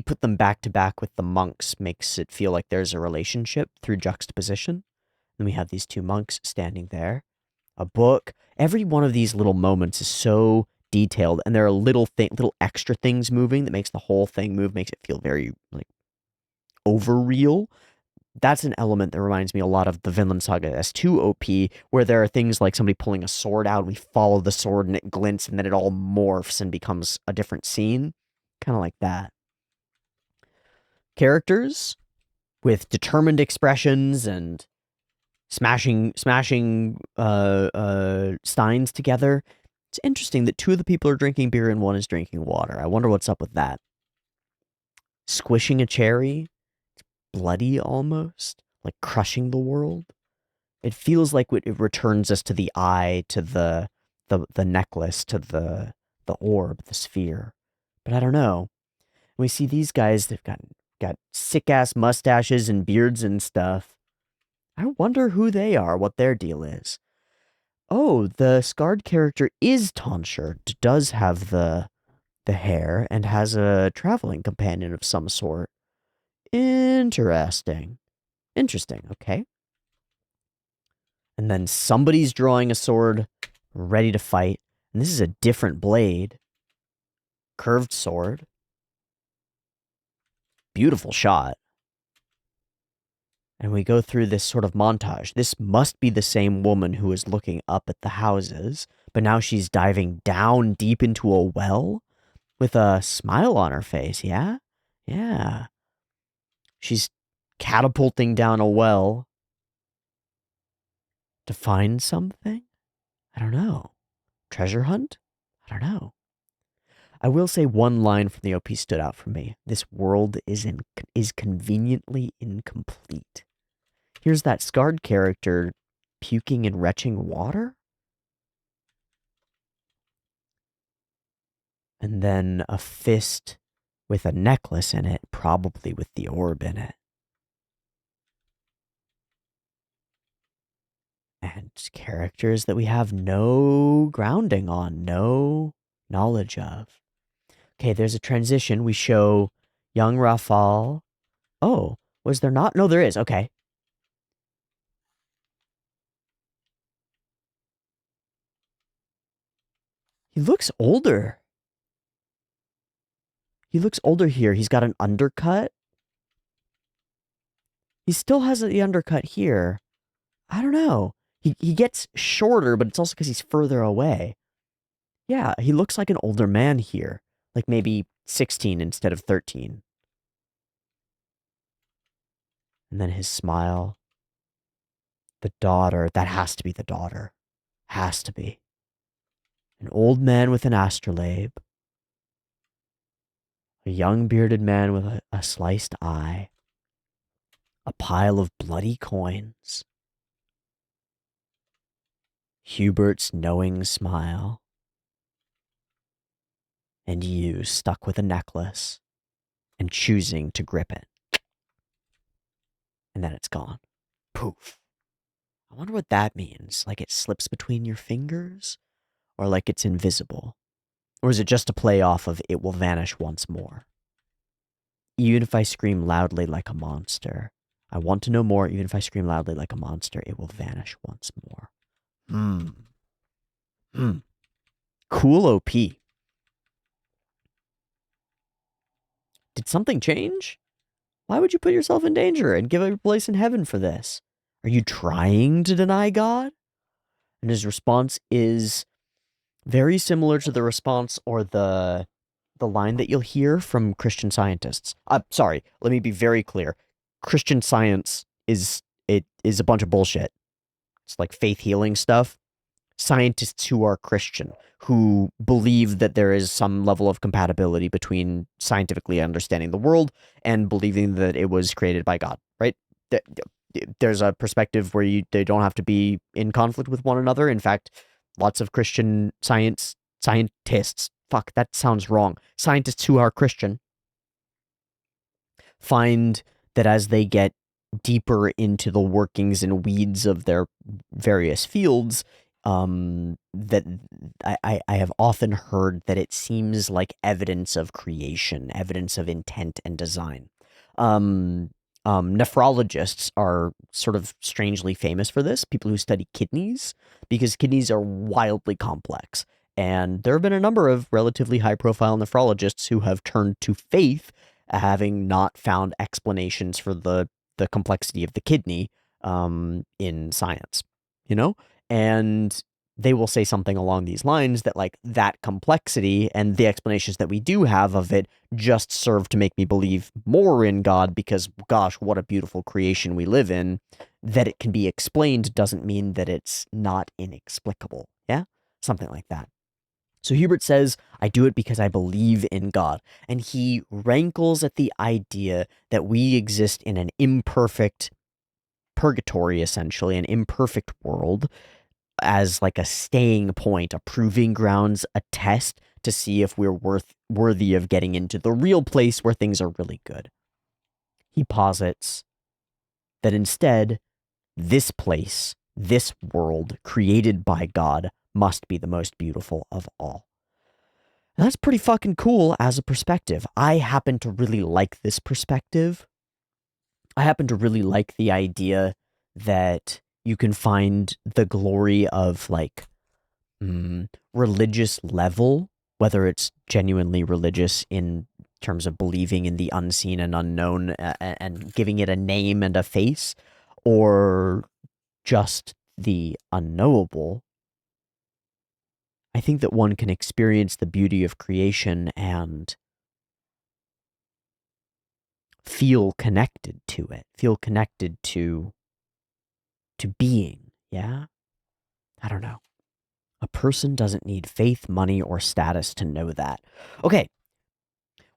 put them back to back with the monks makes it feel like there's a relationship through juxtaposition. And we have these 2 monks standing there. A book. Every one of these little moments is so detailed, and there are little extra things moving that makes the whole thing move, makes it feel very like over real. That's an element that reminds me a lot of the Vinland Saga S2 OP, where there are things like somebody pulling a sword out, and we follow the sword and it glints, and then it all morphs and becomes a different scene. Kind of like that. Characters with determined expressions and smashing steins together. It's interesting that 2 of the people are drinking beer and 1 is drinking water. I wonder what's up with that. Squishing a cherry. It's bloody almost. Like crushing the world. It feels like it returns us to the eye, to the necklace, to the orb, the sphere. But I don't know. We see these guys, they've got sick-ass mustaches and beards and stuff. I wonder who they are, what their deal is. Oh, the scarred character is tonsured, does have the hair, and has a traveling companion of some sort. Interesting. Interesting, okay. And then somebody's drawing a sword, ready to fight. And this is a different blade. Curved sword. Beautiful shot. And we go through this sort of montage. This must be the same woman who is looking up at the houses, but now she's diving down deep into a well with a smile on her face, yeah? Yeah. She's catapulting down a well to find something? I don't know. Treasure hunt? I don't know. I will say one line from the OP stood out for me. This world is conveniently incomplete. Here's that scarred character puking and retching water. And then a fist with a necklace in it, probably with the orb in it. And characters that we have no grounding on, no knowledge of. Okay, there's a transition. We show young Rafal. Oh, was there not? No, there is. Okay. He looks older. He looks older here. He's got an undercut. He still has the undercut here. I don't know. He gets shorter, but it's also because he's further away. Yeah, he looks like an older man here. Like maybe 16 instead of 13. And then his smile. The daughter. That has to be the daughter. Has to be. An old man with an astrolabe. A young bearded man with a sliced eye. A pile of bloody coins. Hubert's knowing smile. And you stuck with a necklace. and choosing to grip it. And then it's gone. Poof. I wonder what that means. Like it slips between your fingers? Or like it's invisible? Or is it just a play off of it will vanish once more? Even if I scream loudly like a monster, I want to know more. Even if I scream loudly like a monster, it will vanish once more. Cool OP. Did something change? Why would you put yourself in danger and give up your place in heaven for this? Are you trying to deny God? And his response is very similar to the response or the line that you'll hear from Christian scientists. Sorry, let me be very clear. Christian science is a bunch of bullshit. It's like faith healing stuff. Scientists who are Christian, who believe that there is some level of compatibility between scientifically understanding the world and believing that it was created by God, right? There's a perspective where they don't have to be in conflict with one another. In fact, lots of Christian scientists, fuck, that sounds wrong. Scientists who are Christian find that as they get deeper into the workings and weeds of their various fields, that I have often heard that it seems like evidence of creation, evidence of intent and design. Nephrologists are sort of strangely famous for this, people who study kidneys, because kidneys are wildly complex. And there have been a number of relatively high-profile nephrologists who have turned to faith, having not found explanations for the complexity of the kidney in science, you know? And they will say something along these lines that, like, that complexity and the explanations that we do have of it just serve to make me believe more in God because, gosh, what a beautiful creation we live in. That it can be explained doesn't mean that it's not inexplicable, yeah? Something like that. So Hubert says, I do it because I believe in God. And he rankles at the idea that we exist in an imperfect purgatory, essentially, an imperfect world, as like a staying point, a proving grounds, a test to see if we're worthy of getting into the real place where things are really good. He posits that instead, this place, this world created by God, must be the most beautiful of all. And that's pretty fucking cool as a perspective. I happen to really like this perspective. I happen to really like the idea that you can find the glory of, like, religious level, whether it's genuinely religious in terms of believing in the unseen and unknown and giving it a name and a face, or just the unknowable. I think that one can experience the beauty of creation and feel connected to it, feel connected to being, yeah? I don't know. A person doesn't need faith, money, or status to know that. Okay,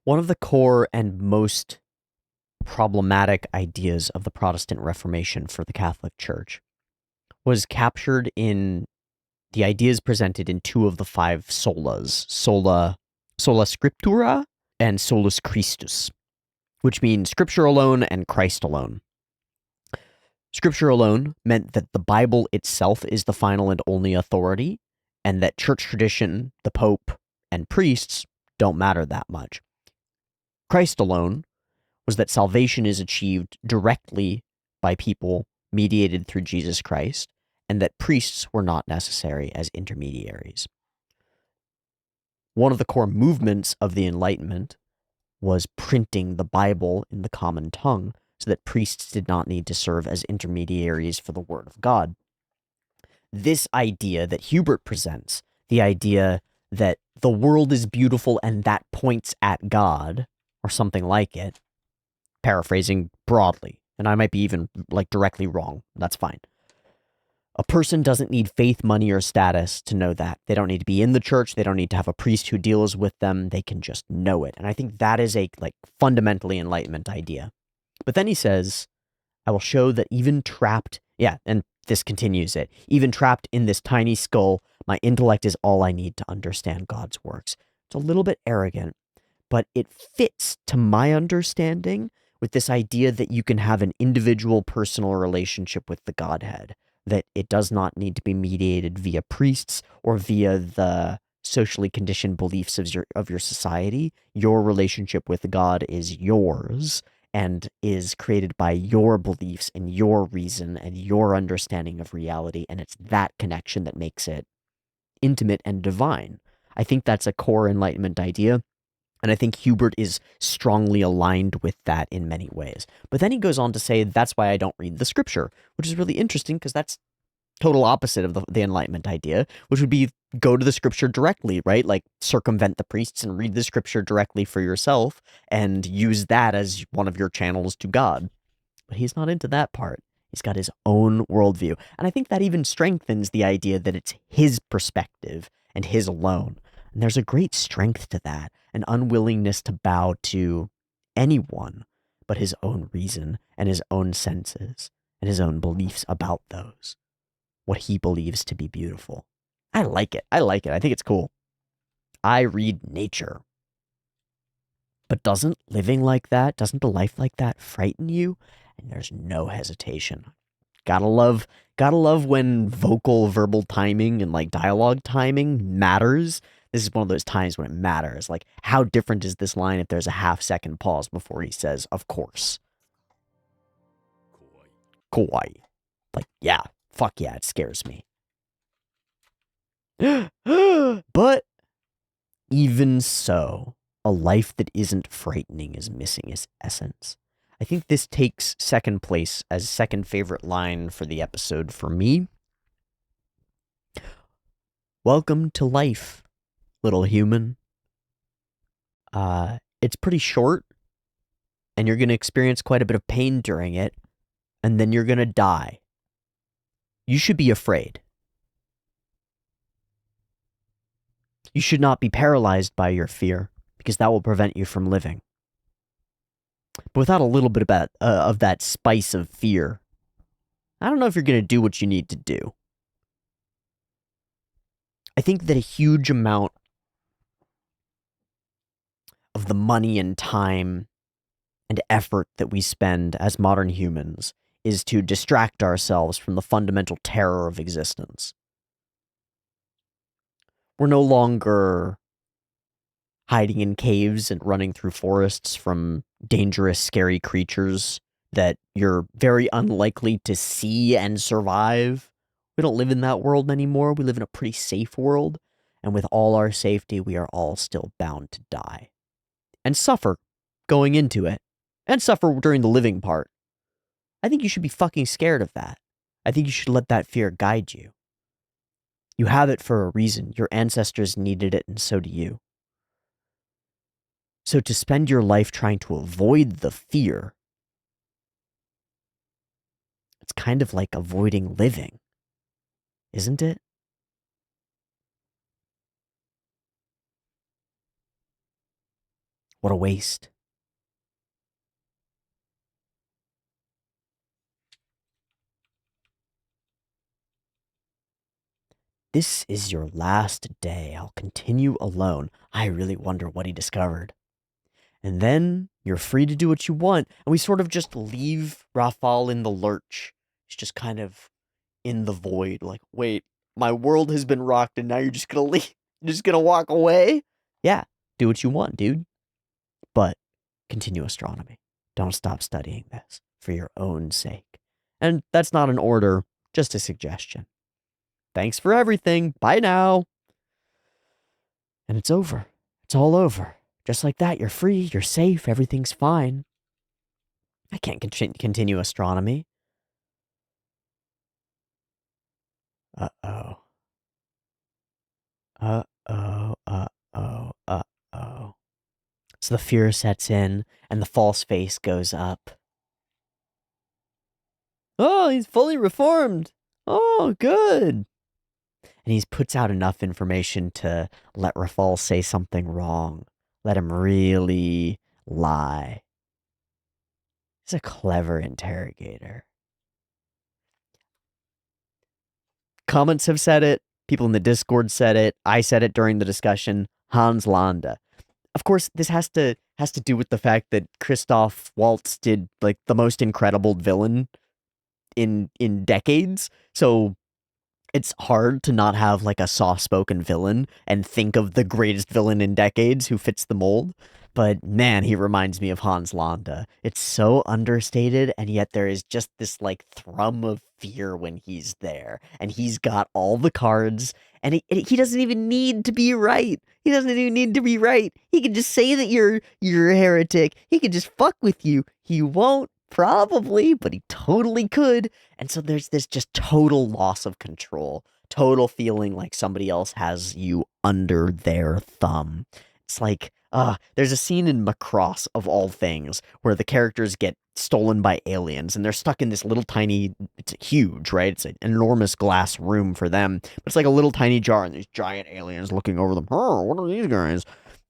one of the core and most problematic ideas of the Protestant Reformation for the Catholic Church was captured in the ideas presented in two of the five solas, sola scriptura and solus Christus, which means scripture alone and Christ alone. Scripture alone meant that the Bible itself is the final and only authority, and that church tradition, the Pope, and priests don't matter that much. Christ alone was that salvation is achieved directly by people mediated through Jesus Christ, and that priests were not necessary as intermediaries. One of the core movements of the Enlightenment was printing the Bible in the common tongue so that priests did not need to serve as intermediaries for the Word of God. This idea that Hubert presents, the idea that the world is beautiful and that points at God, or something like it, paraphrasing broadly, and I might be even, like, directly wrong. That's fine. A person doesn't need faith, money, or status to know that. They don't need to be in the church. They don't need to have a priest who deals with them. They can just know it. And I think that is a, like, fundamentally Enlightenment idea. But then he says, I will show that even trapped, and this continues it, even trapped in this tiny skull, my intellect is all I need to understand God's works. It's a little bit arrogant, but it fits, to my understanding, with this idea that you can have an individual personal relationship with the Godhead, that it does not need to be mediated via priests or via the socially conditioned beliefs of your society. Your relationship with God is yours and is created by your beliefs and your reason and your understanding of reality, and it's that connection that makes it intimate and divine. I think that's a core Enlightenment idea, and I think Hubert is strongly aligned with that in many ways. But then he goes on to say, that's why I don't read the scripture, which is really interesting because that's total opposite of the Enlightenment idea, which would be go to the scripture directly, right? Like circumvent the priests and read the scripture directly for yourself and use that as one of your channels to God. But he's not into that part. He's got his own worldview. And I think that even strengthens the idea that it's his perspective and his alone. And there's a great strength to that, an unwillingness to bow to anyone but his own reason and his own senses and his own beliefs about those, what he believes to be beautiful. I like it. I like it. I think it's cool. I read nature. But doesn't living like that, doesn't a life like that frighten you? And there's no hesitation. Gotta love when verbal timing and like dialogue timing matters. This is one of those times when it matters. Like, how different is this line if there's a half-second pause before he says, of course? Kawaii. Like, yeah, fuck yeah, it scares me. But even so, a life that isn't frightening is missing its essence. I think this takes second place as second favorite line for the episode for me. Welcome to life, little human. It's pretty short, and you're going to experience quite a bit of pain during it, and then you're going to die. You should be afraid. You should not be paralyzed by your fear, because that will prevent you from living. But without a little bit of that spice of fear, I don't know if you're going to do what you need to do. I think that a huge amount of the money and time and effort that we spend as modern humans is to distract ourselves from the fundamental terror of existence. We're no longer hiding in caves and running through forests from dangerous, scary creatures that you're very unlikely to see and survive. We don't live in that world anymore. We live in a pretty safe world. And with all our safety, we are all still bound to die. And suffer going into it. And suffer during the living part. I think you should be fucking scared of that. I think you should let that fear guide you. You have it for a reason. Your ancestors needed it, and so do you. So to spend your life trying to avoid the fear, it's kind of like avoiding living, isn't it? What a waste. This is your last day. I'll continue alone. I really wonder what he discovered. And then you're free to do what you want. And we sort of just leave Rafal in the lurch. He's just kind of in the void. Like, wait, my world has been rocked and now you're just gonna leave? You're just gonna walk away? Yeah, do what you want, dude. But continue astronomy. Don't stop studying this for your own sake. And that's not an order, just a suggestion. Thanks for everything. Bye now. And it's over. It's all over. Just like that, you're free, you're safe, everything's fine. I can't continue astronomy. Uh-oh. Uh-oh, uh-oh, uh-oh. So the fear sets in, and the false face goes up. Oh, he's fully reformed. Oh, good. And he puts out enough information to let Rafal say something wrong. Let him really lie. He's a clever interrogator. Comments have said it. People in the Discord said it. I said it during the discussion. Hans Landa. of course, this has to do with the fact that Christoph Waltz did like the most incredible villain in decades. So it's hard to not have like a soft-spoken villain and think of the greatest villain in decades who fits the mold. But man, he reminds me of Hans Landa. It's so understated, and yet there is just this like thrum of fear when he's there, and he's got all the cards, and he doesn't even need to be right. He doesn't even need to be right. He can just say that you're a heretic. He can just fuck with you. He won't probably, but he totally could. And so there's this just total loss of control, total feeling like somebody else has you under their thumb. It's like, there's a scene in Macross, of all things, where the characters get stolen by aliens and they're stuck in this little tiny, it's huge, right? It's an enormous glass room for them, but it's like a little tiny jar and these giant aliens looking over them. Oh, what are these guys?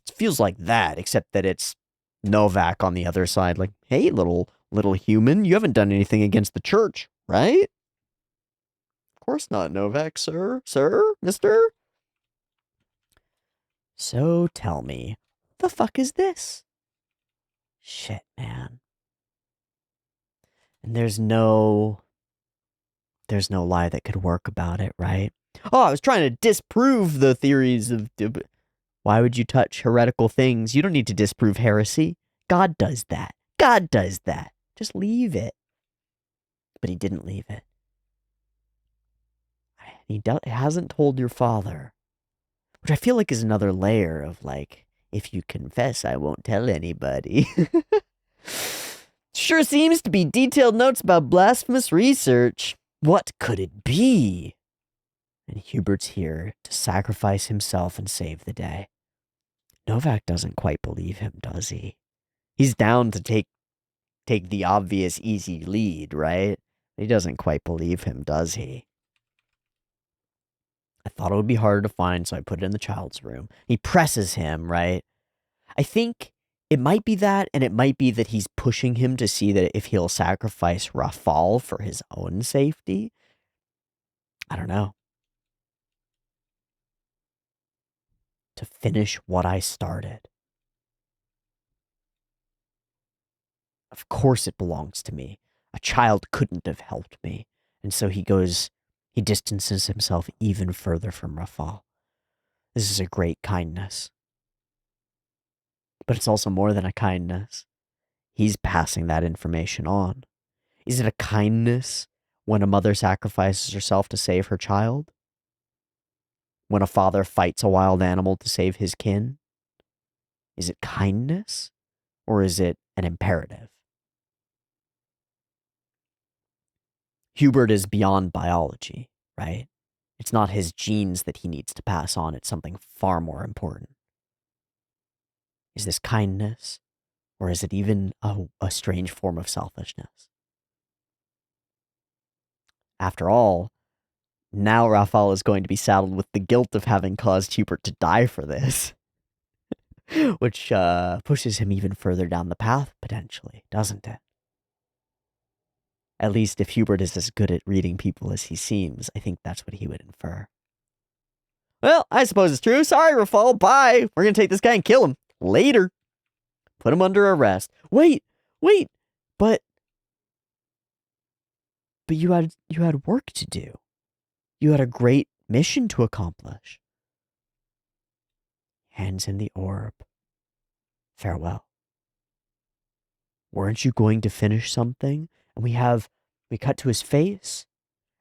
It feels like that, except that it's Novak on the other side, like, hey, little human, you haven't done anything against the church, right? Of course not, Novak, sir, mister. So tell me, the fuck is this? Shit, man. And there's no lie that could work about it, right? Oh, I was trying to disprove the theories of... Why would you touch heretical things? You don't need to disprove heresy. God does that. God does that. Just leave it. But he didn't leave it. He hasn't told your father. Which I feel like is another layer of like, if you confess, I won't tell anybody. Sure seems to be detailed notes about blasphemous research. What could it be? And Hubert's here to sacrifice himself and save the day. Novak doesn't quite believe him, does he? He's down to take the obvious, easy lead, right? He doesn't quite believe him, does he? I thought it would be harder to find, so I put it in the child's room. He presses him, right? I think it might be that, and it might be that he's pushing him to see that if he'll sacrifice Rafal for his own safety. I don't know. To finish what I started. Of course it belongs to me. A child couldn't have helped me. And so he distances himself even further from Rafal. This is a great kindness. But it's also more than a kindness. He's passing that information on. Is it a kindness when a mother sacrifices herself to save her child? When a father fights a wild animal to save his kin? Is it kindness? Or is it an imperative? Hubert is beyond biology, right? It's not his genes that he needs to pass on. It's something far more important. Is this kindness? Or is it even a strange form of selfishness? After all, now Rafal is going to be saddled with the guilt of having caused Hubert to die for this. Which pushes him even further down the path, potentially, doesn't it? At least if Hubert is as good at reading people as he seems, I think that's what he would infer. Well, I suppose it's true. Sorry, Rafal. Bye. We're going to take this guy and kill him. Later. Put him under arrest. Wait. But you had work to do. You had a great mission to accomplish. Hands in the orb. Farewell. Weren't you going to finish something? And we cut to his face,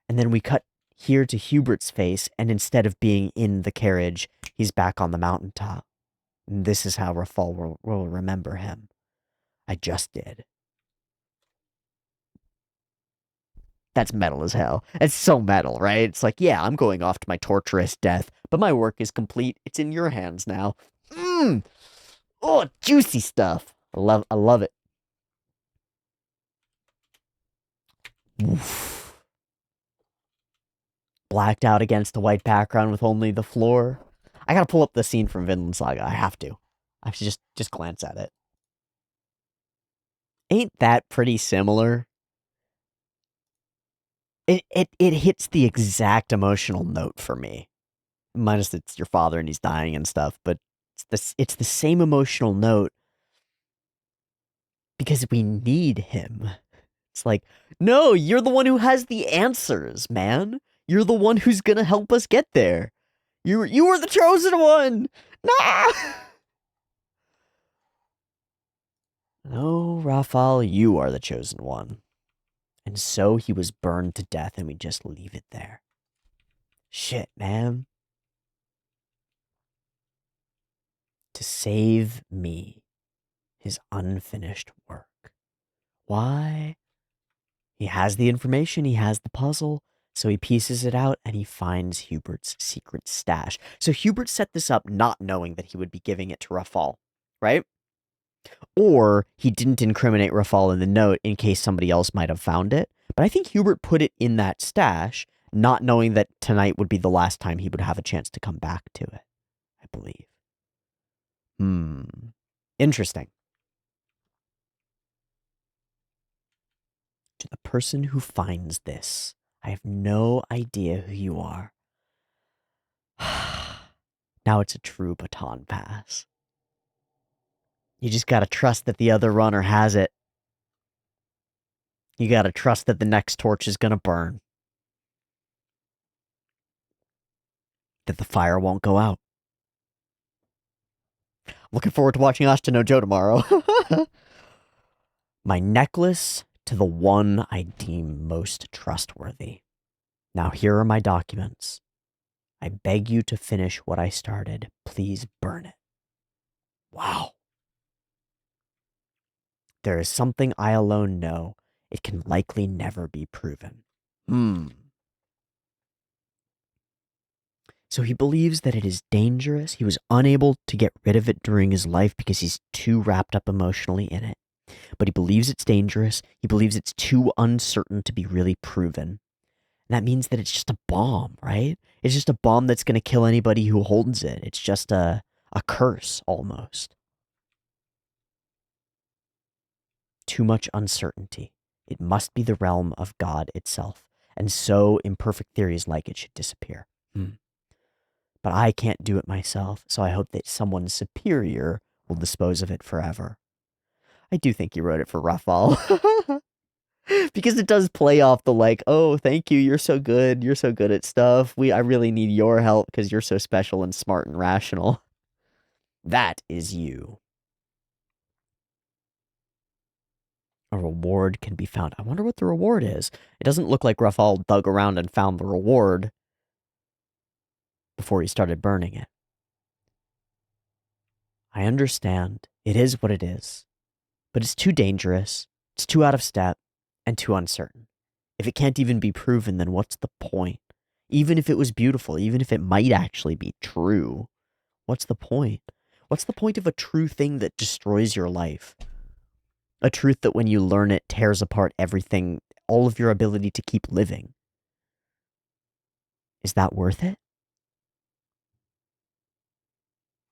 and then we cut here to Hubert's face, and instead of being in the carriage, he's back on the mountaintop. And this is how Rafal will remember him. I just did. That's metal as hell. It's so metal, right? It's like, yeah, I'm going off to my torturous death, but my work is complete. It's in your hands now. Oh, juicy stuff. I love it. Oof. Blacked out against the white background with only the floor. I gotta pull up the scene from Vinland Saga. I have to. I have to just glance at it. Ain't that pretty similar? It hits the exact emotional note for me. Minus it's your father and he's dying and stuff, but It's the same emotional note because we need him. It's like, no, you're the one who has the answers, man. You're the one who's gonna help us get there. You were the chosen one. Nah. No, Raphael, you are the chosen one. And so he was burned to death, and we just leave it there. Shit, man. To save me, his unfinished work. Why? He has the information, he has the puzzle, so he pieces it out and he finds Hubert's secret stash. So Hubert set this up not knowing that he would be giving it to Raphael, right? Or he didn't incriminate Raphael in the note in case somebody else might have found it. But I think Hubert put it in that stash, not knowing that tonight would be the last time he would have a chance to come back to it, I believe. Interesting. To the person who finds this, I have no idea who you are. Now it's a true baton pass. You just gotta trust that the other runner has it. You gotta trust that the next torch is gonna burn. That the fire won't go out. Looking forward to watching Ashita no Joe tomorrow. My necklace to the one I deem most trustworthy. Now here are my documents. I beg you to finish what I started. Please burn it. Wow. There is something I alone know. It can likely never be proven. So he believes that it is dangerous. He was unable to get rid of it during his life because he's too wrapped up emotionally in it. But he believes it's dangerous. He believes it's too uncertain to be really proven. And that means that it's just a bomb, right? It's just a bomb that's going to kill anybody who holds it. It's just a curse, almost. Too much uncertainty. It must be the realm of God itself. And so imperfect theories like it should disappear. But I can't do it myself, so I hope that someone superior will dispose of it forever. I do think you wrote it for Raphael. Because it does play off the like, oh, thank you, you're so good at stuff. I really need your help because you're so special and smart and rational. That is you. A reward can be found. I wonder what the reward is. It doesn't look like Raphael dug around and found the reward before he started burning it. I understand. It is what it is. But it's too dangerous, it's too out of step, and too uncertain. If it can't even be proven, then what's the point? Even if it was beautiful, even if it might actually be true, what's the point? What's the point of a true thing that destroys your life? A truth that when you learn it tears apart everything, all of your ability to keep living. Is that worth it?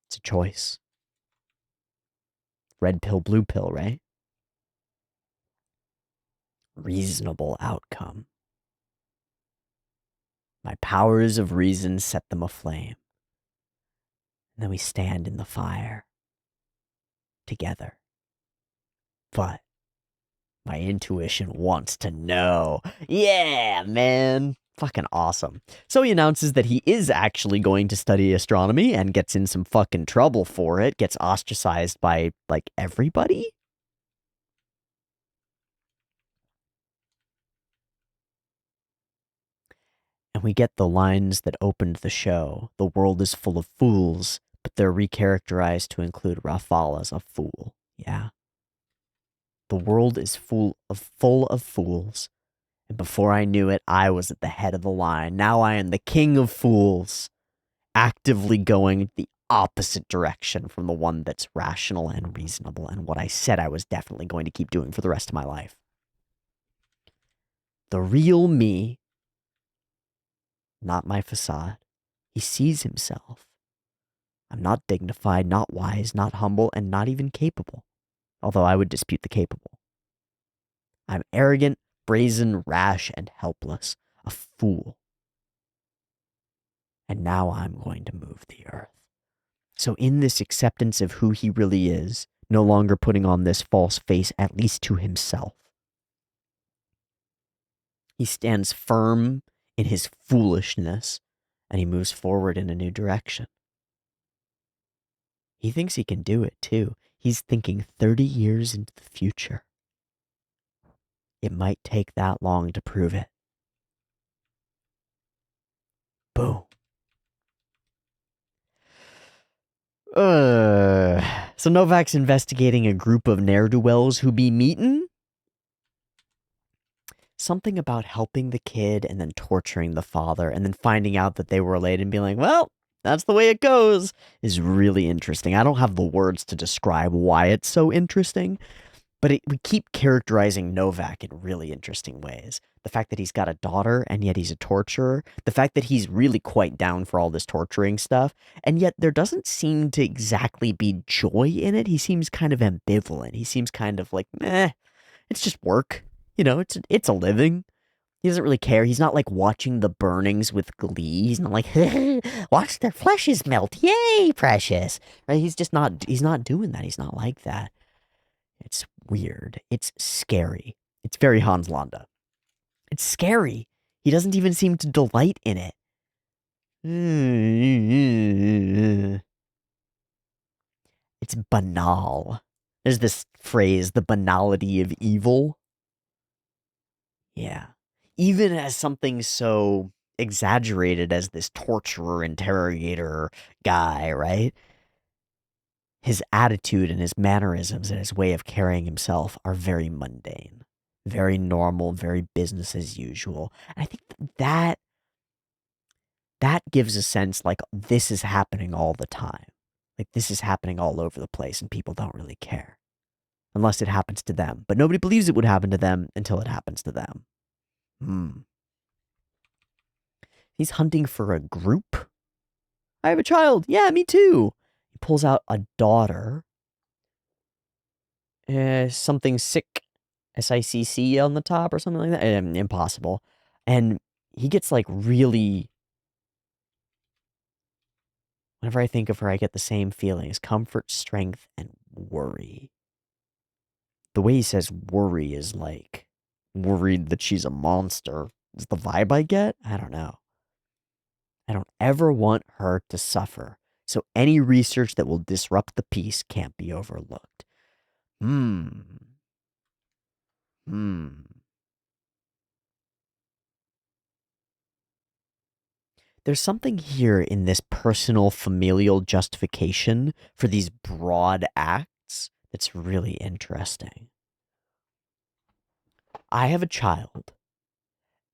It's a choice. Red pill, blue pill, right? Reasonable outcome. My powers of reason set them aflame. And then we stand in the fire. Together. But my intuition wants to know. Yeah, man. Fucking awesome. So he announces that he is actually going to study astronomy and gets in some fucking trouble for it. Gets ostracized by, like, everybody? And we get the lines that opened the show. The world is full of fools, but they're recharacterized to include Raphael as a fool. Yeah. The world is full of fools. And before I knew it, I was at the head of the line. Now I am the king of fools, actively going the opposite direction from the one that's rational and reasonable, and what I said I was definitely going to keep doing for the rest of my life. The real me, not my facade. He sees himself. I'm not dignified, not wise, not humble, and not even capable, although I would dispute the capable. I'm arrogant, brazen, rash, and helpless, a fool. And now I'm going to move the earth. So in this acceptance of who he really is, no longer putting on this false face, at least to himself, he stands firm in his foolishness, and he moves forward in a new direction. He thinks he can do it, too. He's thinking 30 years into the future. It might take that long to prove it. Boom. So Novak's investigating a group of ne'er-do-wells who be meetin'. Something about helping the kid and then torturing the father and then finding out that they were related and being like, well, that's the way it goes, is really interesting. I don't have the words to describe why it's so interesting, but we keep characterizing Novak in really interesting ways. The fact that he's got a daughter and yet he's a torturer. The fact that he's really quite down for all this torturing stuff. And yet there doesn't seem to exactly be joy in it. He seems kind of ambivalent. He seems kind of like, it's just work. You know, it's a living. He doesn't really care. He's not like watching the burnings with glee. He's not like, watch their fleshes melt. Yay, precious. Right? He's not doing that. He's not like that. It's weird. It's scary. It's very Hans Landa. It's scary. He doesn't even seem to delight in it. It's banal. There's this phrase, the banality of evil. Yeah. Even as something so exaggerated as this torturer, interrogator guy, right? His attitude and his mannerisms and his way of carrying himself are very mundane, very normal, very business as usual. And I think that gives a sense like this is happening all the time. Like this is happening all over the place and people don't really care. Unless it happens to them. But nobody believes it would happen to them until it happens to them. He's hunting for a group? I have a child. Yeah, me too. He pulls out a daughter. Something sick. SICC on the top or something like that. Impossible. And he gets like really... Whenever I think of her, I get the same feelings. Comfort, strength, and worry. The way he says worry is like worried that she's a monster. Is the vibe I get? I don't know. I don't ever want her to suffer. So any research that will disrupt the peace can't be overlooked. There's something here in this personal familial justification for these broad acts that's really interesting. I have a child,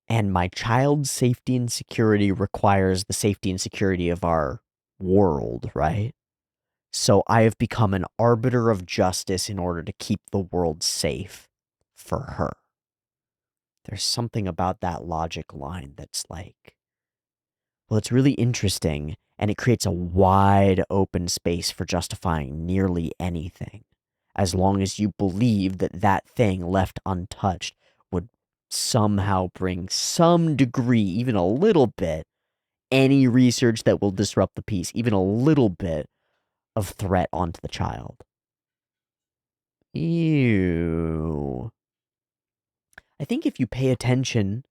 and my child's safety and security requires the safety and security of our world, right? So I have become an arbiter of justice in order to keep the world safe for her. There's something about that logic line that's like, well, it's really interesting, and it creates a wide open space for justifying nearly anything, as long as you believe that that thing left untouched would somehow bring some degree, even a little bit, any research that will disrupt the peace, even a little bit of threat onto the child. Ew. I think if you pay attention,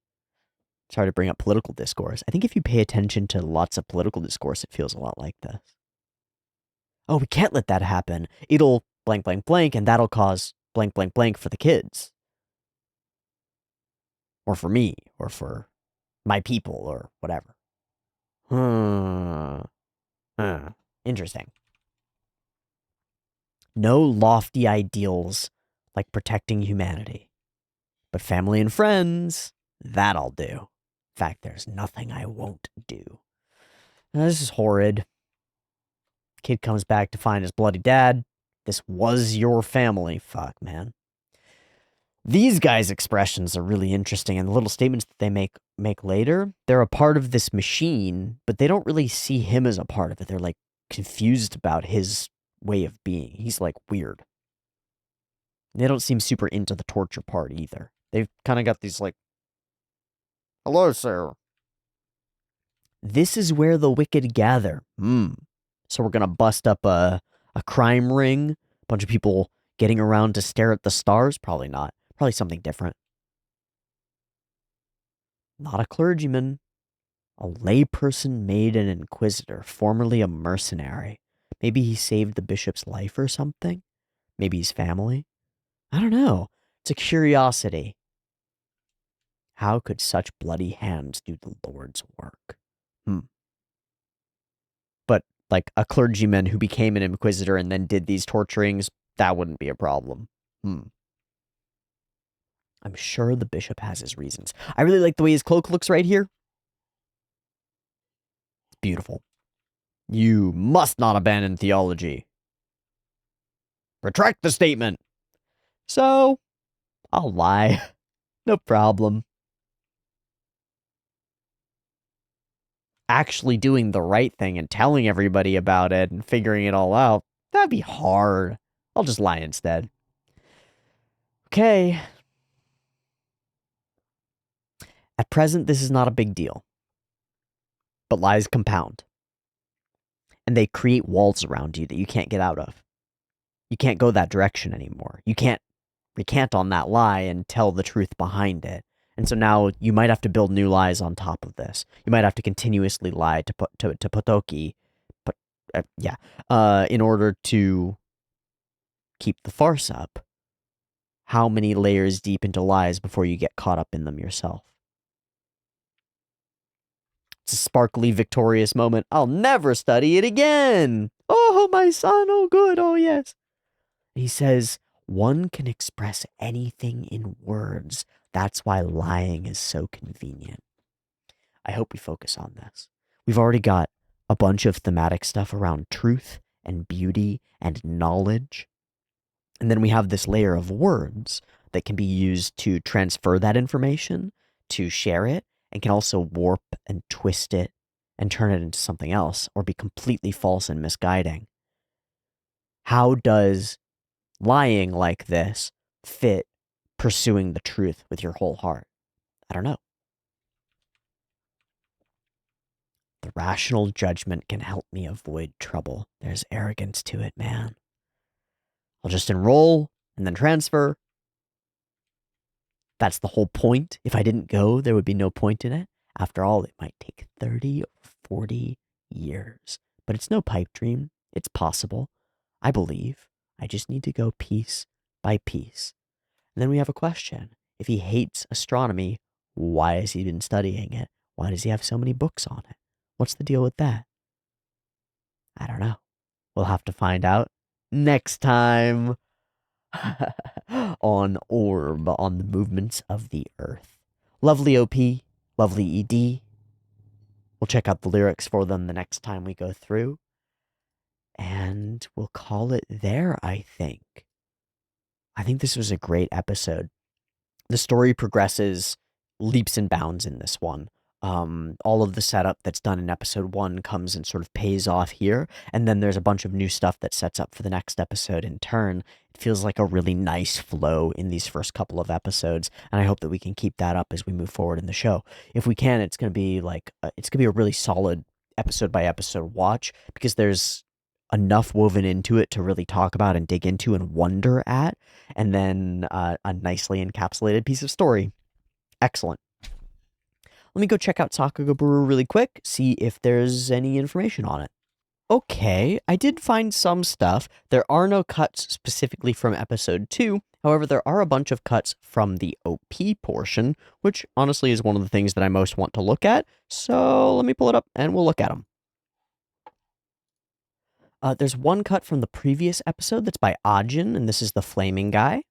sorry to bring up political discourse, I think if you pay attention to lots of political discourse, it feels a lot like this. Oh, we can't let that happen. It'll blank, blank, blank, and that'll cause blank, blank, blank for the kids. Or for me, or for my people, or whatever. Interesting. No lofty ideals like protecting humanity. But family and friends, that I'll do. In fact, there's nothing I won't do. Now, this is horrid. Kid comes back to find his bloody dad. This was your family. Fuck, man. These guys' expressions are really interesting, and the little statements that they make later, they're a part of this machine, but they don't really see him as a part of it. They're like confused about his way of being. He's like weird. They don't seem super into the torture part either. They've kind of got these like, hello, sir. This is where the wicked gather. So we're gonna bust up a crime ring, a bunch of people getting around to stare at the stars. Probably not. Probably something different. Not a clergyman. A layperson made an inquisitor, formerly a mercenary. Maybe he saved the bishop's life or something? Maybe his family? I don't know. It's a curiosity. How could such bloody hands do the Lord's work? But, like, a clergyman who became an inquisitor and then did these torturings, that wouldn't be a problem. I'm sure the bishop has his reasons. I really like the way his cloak looks right here. It's beautiful. You must not abandon theology. Retract the statement. So, I'll lie. No problem. Actually doing the right thing and telling everybody about it and figuring it all out, that'd be hard. I'll just lie instead. Okay. At present, this is not a big deal. But lies compound. And they create walls around you that you can't get out of. You can't go that direction anymore. You can't recant on that lie and tell the truth behind it. And so now you might have to build new lies on top of this. You might have to continuously lie to Potoki, but in order to keep the farce up. How many layers deep into lies before you get caught up in them yourself? It's a sparkly, victorious moment. I'll never study it again. Oh, my son. Oh, good. Oh, yes. He says, one can express anything in words. That's why lying is so convenient. I hope we focus on this. We've already got a bunch of thematic stuff around truth and beauty and knowledge. And then we have this layer of words that can be used to transfer that information, to share it, and can also warp and twist it and turn it into something else or be completely false and misguiding. How does lying like this fit pursuing the truth with your whole heart? I don't know. The rational judgment can help me avoid trouble. There's arrogance to it, man. I'll just enroll and then transfer. That's the whole point. If I didn't go, there would be no point in it. After all, it might take 30 or 40 years. But it's no pipe dream. It's possible. I believe. I just need to go piece by piece. And then we have a question. If he hates astronomy, why has he been studying it? Why does he have so many books on it? What's the deal with that? I don't know. We'll have to find out next time on Orb, on the movements of the Earth. Lovely OP, lovely ED. We'll check out the lyrics for them the next time we go through. And we'll call it there, I think. I think this was a great episode. The story progresses leaps and bounds in this one. All of the setup that's done in episode 1 comes and sort of pays off here, and then there's a bunch of new stuff that sets up for the next episode in turn. It feels like a really nice flow in these first couple of episodes, and I hope that we can keep that up as we move forward in the show. If we can, it's going to be a really solid episode by episode watch, because there's enough woven into it to really talk about and dig into and wonder at, and then a nicely encapsulated piece of story. Excellent. Let me go check out Sakagaburu really quick, see if there's any information on it. Okay, I did find some stuff. There are no cuts specifically from episode 2. However, there are a bunch of cuts from the OP portion, which honestly is one of the things that I most want to look at. So let me pull it up and we'll look at them. There's one cut from the previous episode that's by Ajin, and this is the flaming guy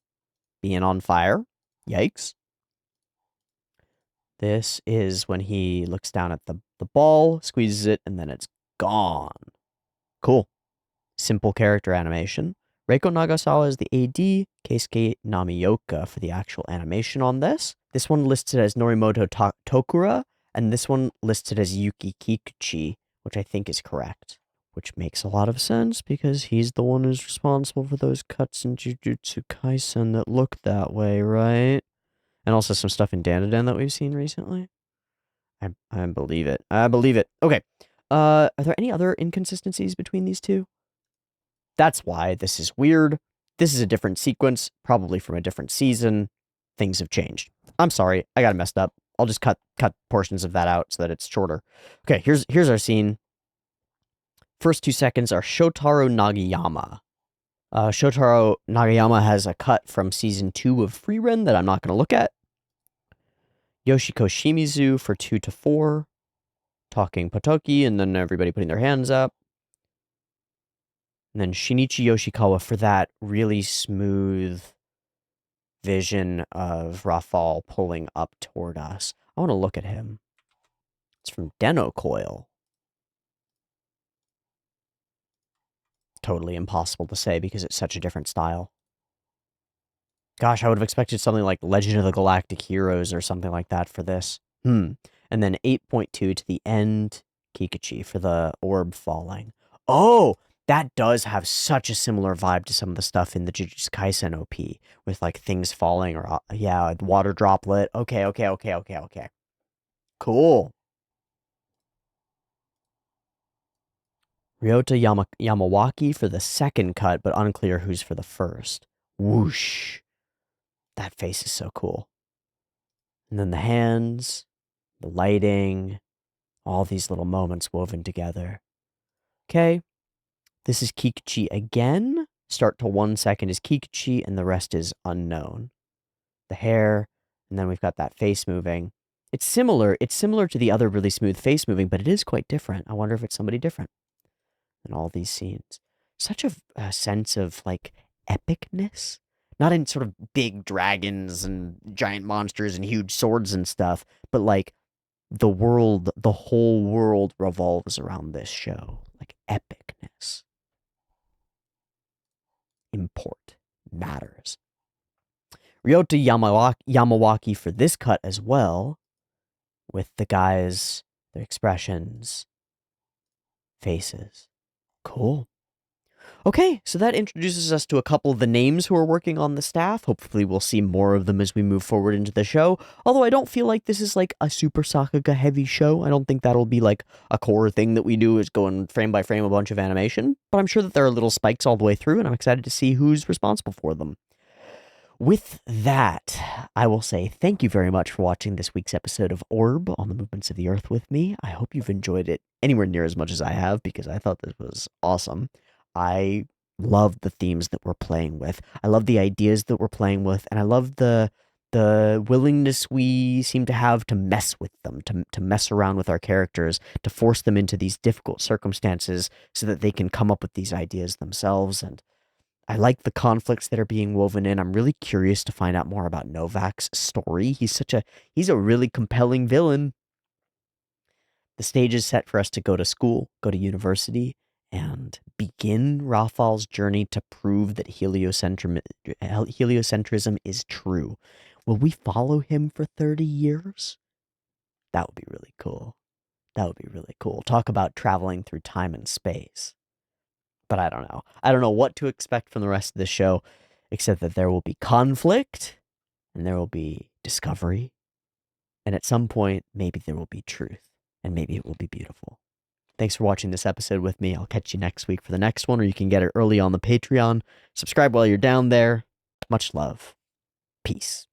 being on fire. Yikes. This is when he looks down at the ball, squeezes it, and then it's gone. Cool. Simple character animation. Reiko Nagasawa is the AD, Keisuke Namioka for the actual animation on this. This one listed as Norimoto Tokura, and this one listed as Yuki Kikuchi, which I think is correct. Which makes a lot of sense, because he's the one who's responsible for those cuts in Jujutsu Kaisen that look that way, right? And also some stuff in Dandadan that we've seen recently. I believe it. I believe it. Okay. Are there any other inconsistencies between these two? That's why this is weird. This is a different sequence, probably from a different season. Things have changed. I'm sorry, I got it messed up. I'll just cut portions of that out so that it's shorter. Okay, here's our scene. First 2 seconds are Shotaro Nagayama. Shotaro Nagayama has a cut from season 2 of Frieren that I'm not going to look at. Yoshiko Shimizu for 2 to 4, talking Potoki, and then everybody putting their hands up. And then Shinichi Yoshikawa for that really smooth vision of Rafal pulling up toward us. I want to look at him. It's from Deno Coil. Totally impossible to say because it's such a different style. Gosh, I would have expected something like Legend of the Galactic Heroes or something like that for this. And then 8.2 to the end, Kikuchi for the orb falling. Oh, that does have such a similar vibe to some of the stuff in the Jujutsu Kaisen OP with like things falling or yeah, water droplet. Okay. Cool. Ryota Yamawaki for the second cut, but unclear who's for the first. Whoosh. That face is so cool. And then the hands, the lighting, all these little moments woven together. Okay. This is Kikuchi again. Start to 1 second is Kikuchi, and the rest is unknown. The hair, and then we've got that face moving. It's similar to the other really smooth face moving, but it is quite different. I wonder if it's somebody different in all these scenes. Such a sense of like epicness. Not in sort of big dragons and giant monsters and huge swords and stuff, but like the whole world revolves around this show. Like epicness. Import matters. Ryota Yamawaki for this cut as well, with the guys, their expressions, faces. Cool. Okay, so that introduces us to a couple of the names who are working on the staff. Hopefully we'll see more of them as we move forward into the show. Although I don't feel like this is like a super Sakuga heavy show. I don't think that'll be like a core thing that we do is going frame by frame a bunch of animation. But I'm sure that there are little spikes all the way through, and I'm excited to see who's responsible for them. With that, I will say thank you very much for watching this week's episode of Orb on the Movements of the Earth with me. I hope you've enjoyed it anywhere near as much as I have because I thought this was awesome. I love the themes that we're playing with. I love the ideas that we're playing with, and I love the willingness we seem to have to mess with them, to mess around with our characters, to force them into these difficult circumstances so that they can come up with these ideas themselves. And I like the conflicts that are being woven in. I'm really curious to find out more about Novak's story. He's a really compelling villain. The stage is set for us to go to school, go to university, and begin Rafal's journey to prove that heliocentrism is true. Will we follow him for 30 years? That would be really cool. That would be really cool. Talk about traveling through time and space. But I don't know. I don't know what to expect from the rest of the show, except that there will be conflict, and there will be discovery, and at some point, maybe there will be truth, and maybe it will be beautiful. Thanks for watching this episode with me. I'll catch you next week for the next one, or you can get it early on the Patreon. Subscribe while you're down there. Much love. Peace.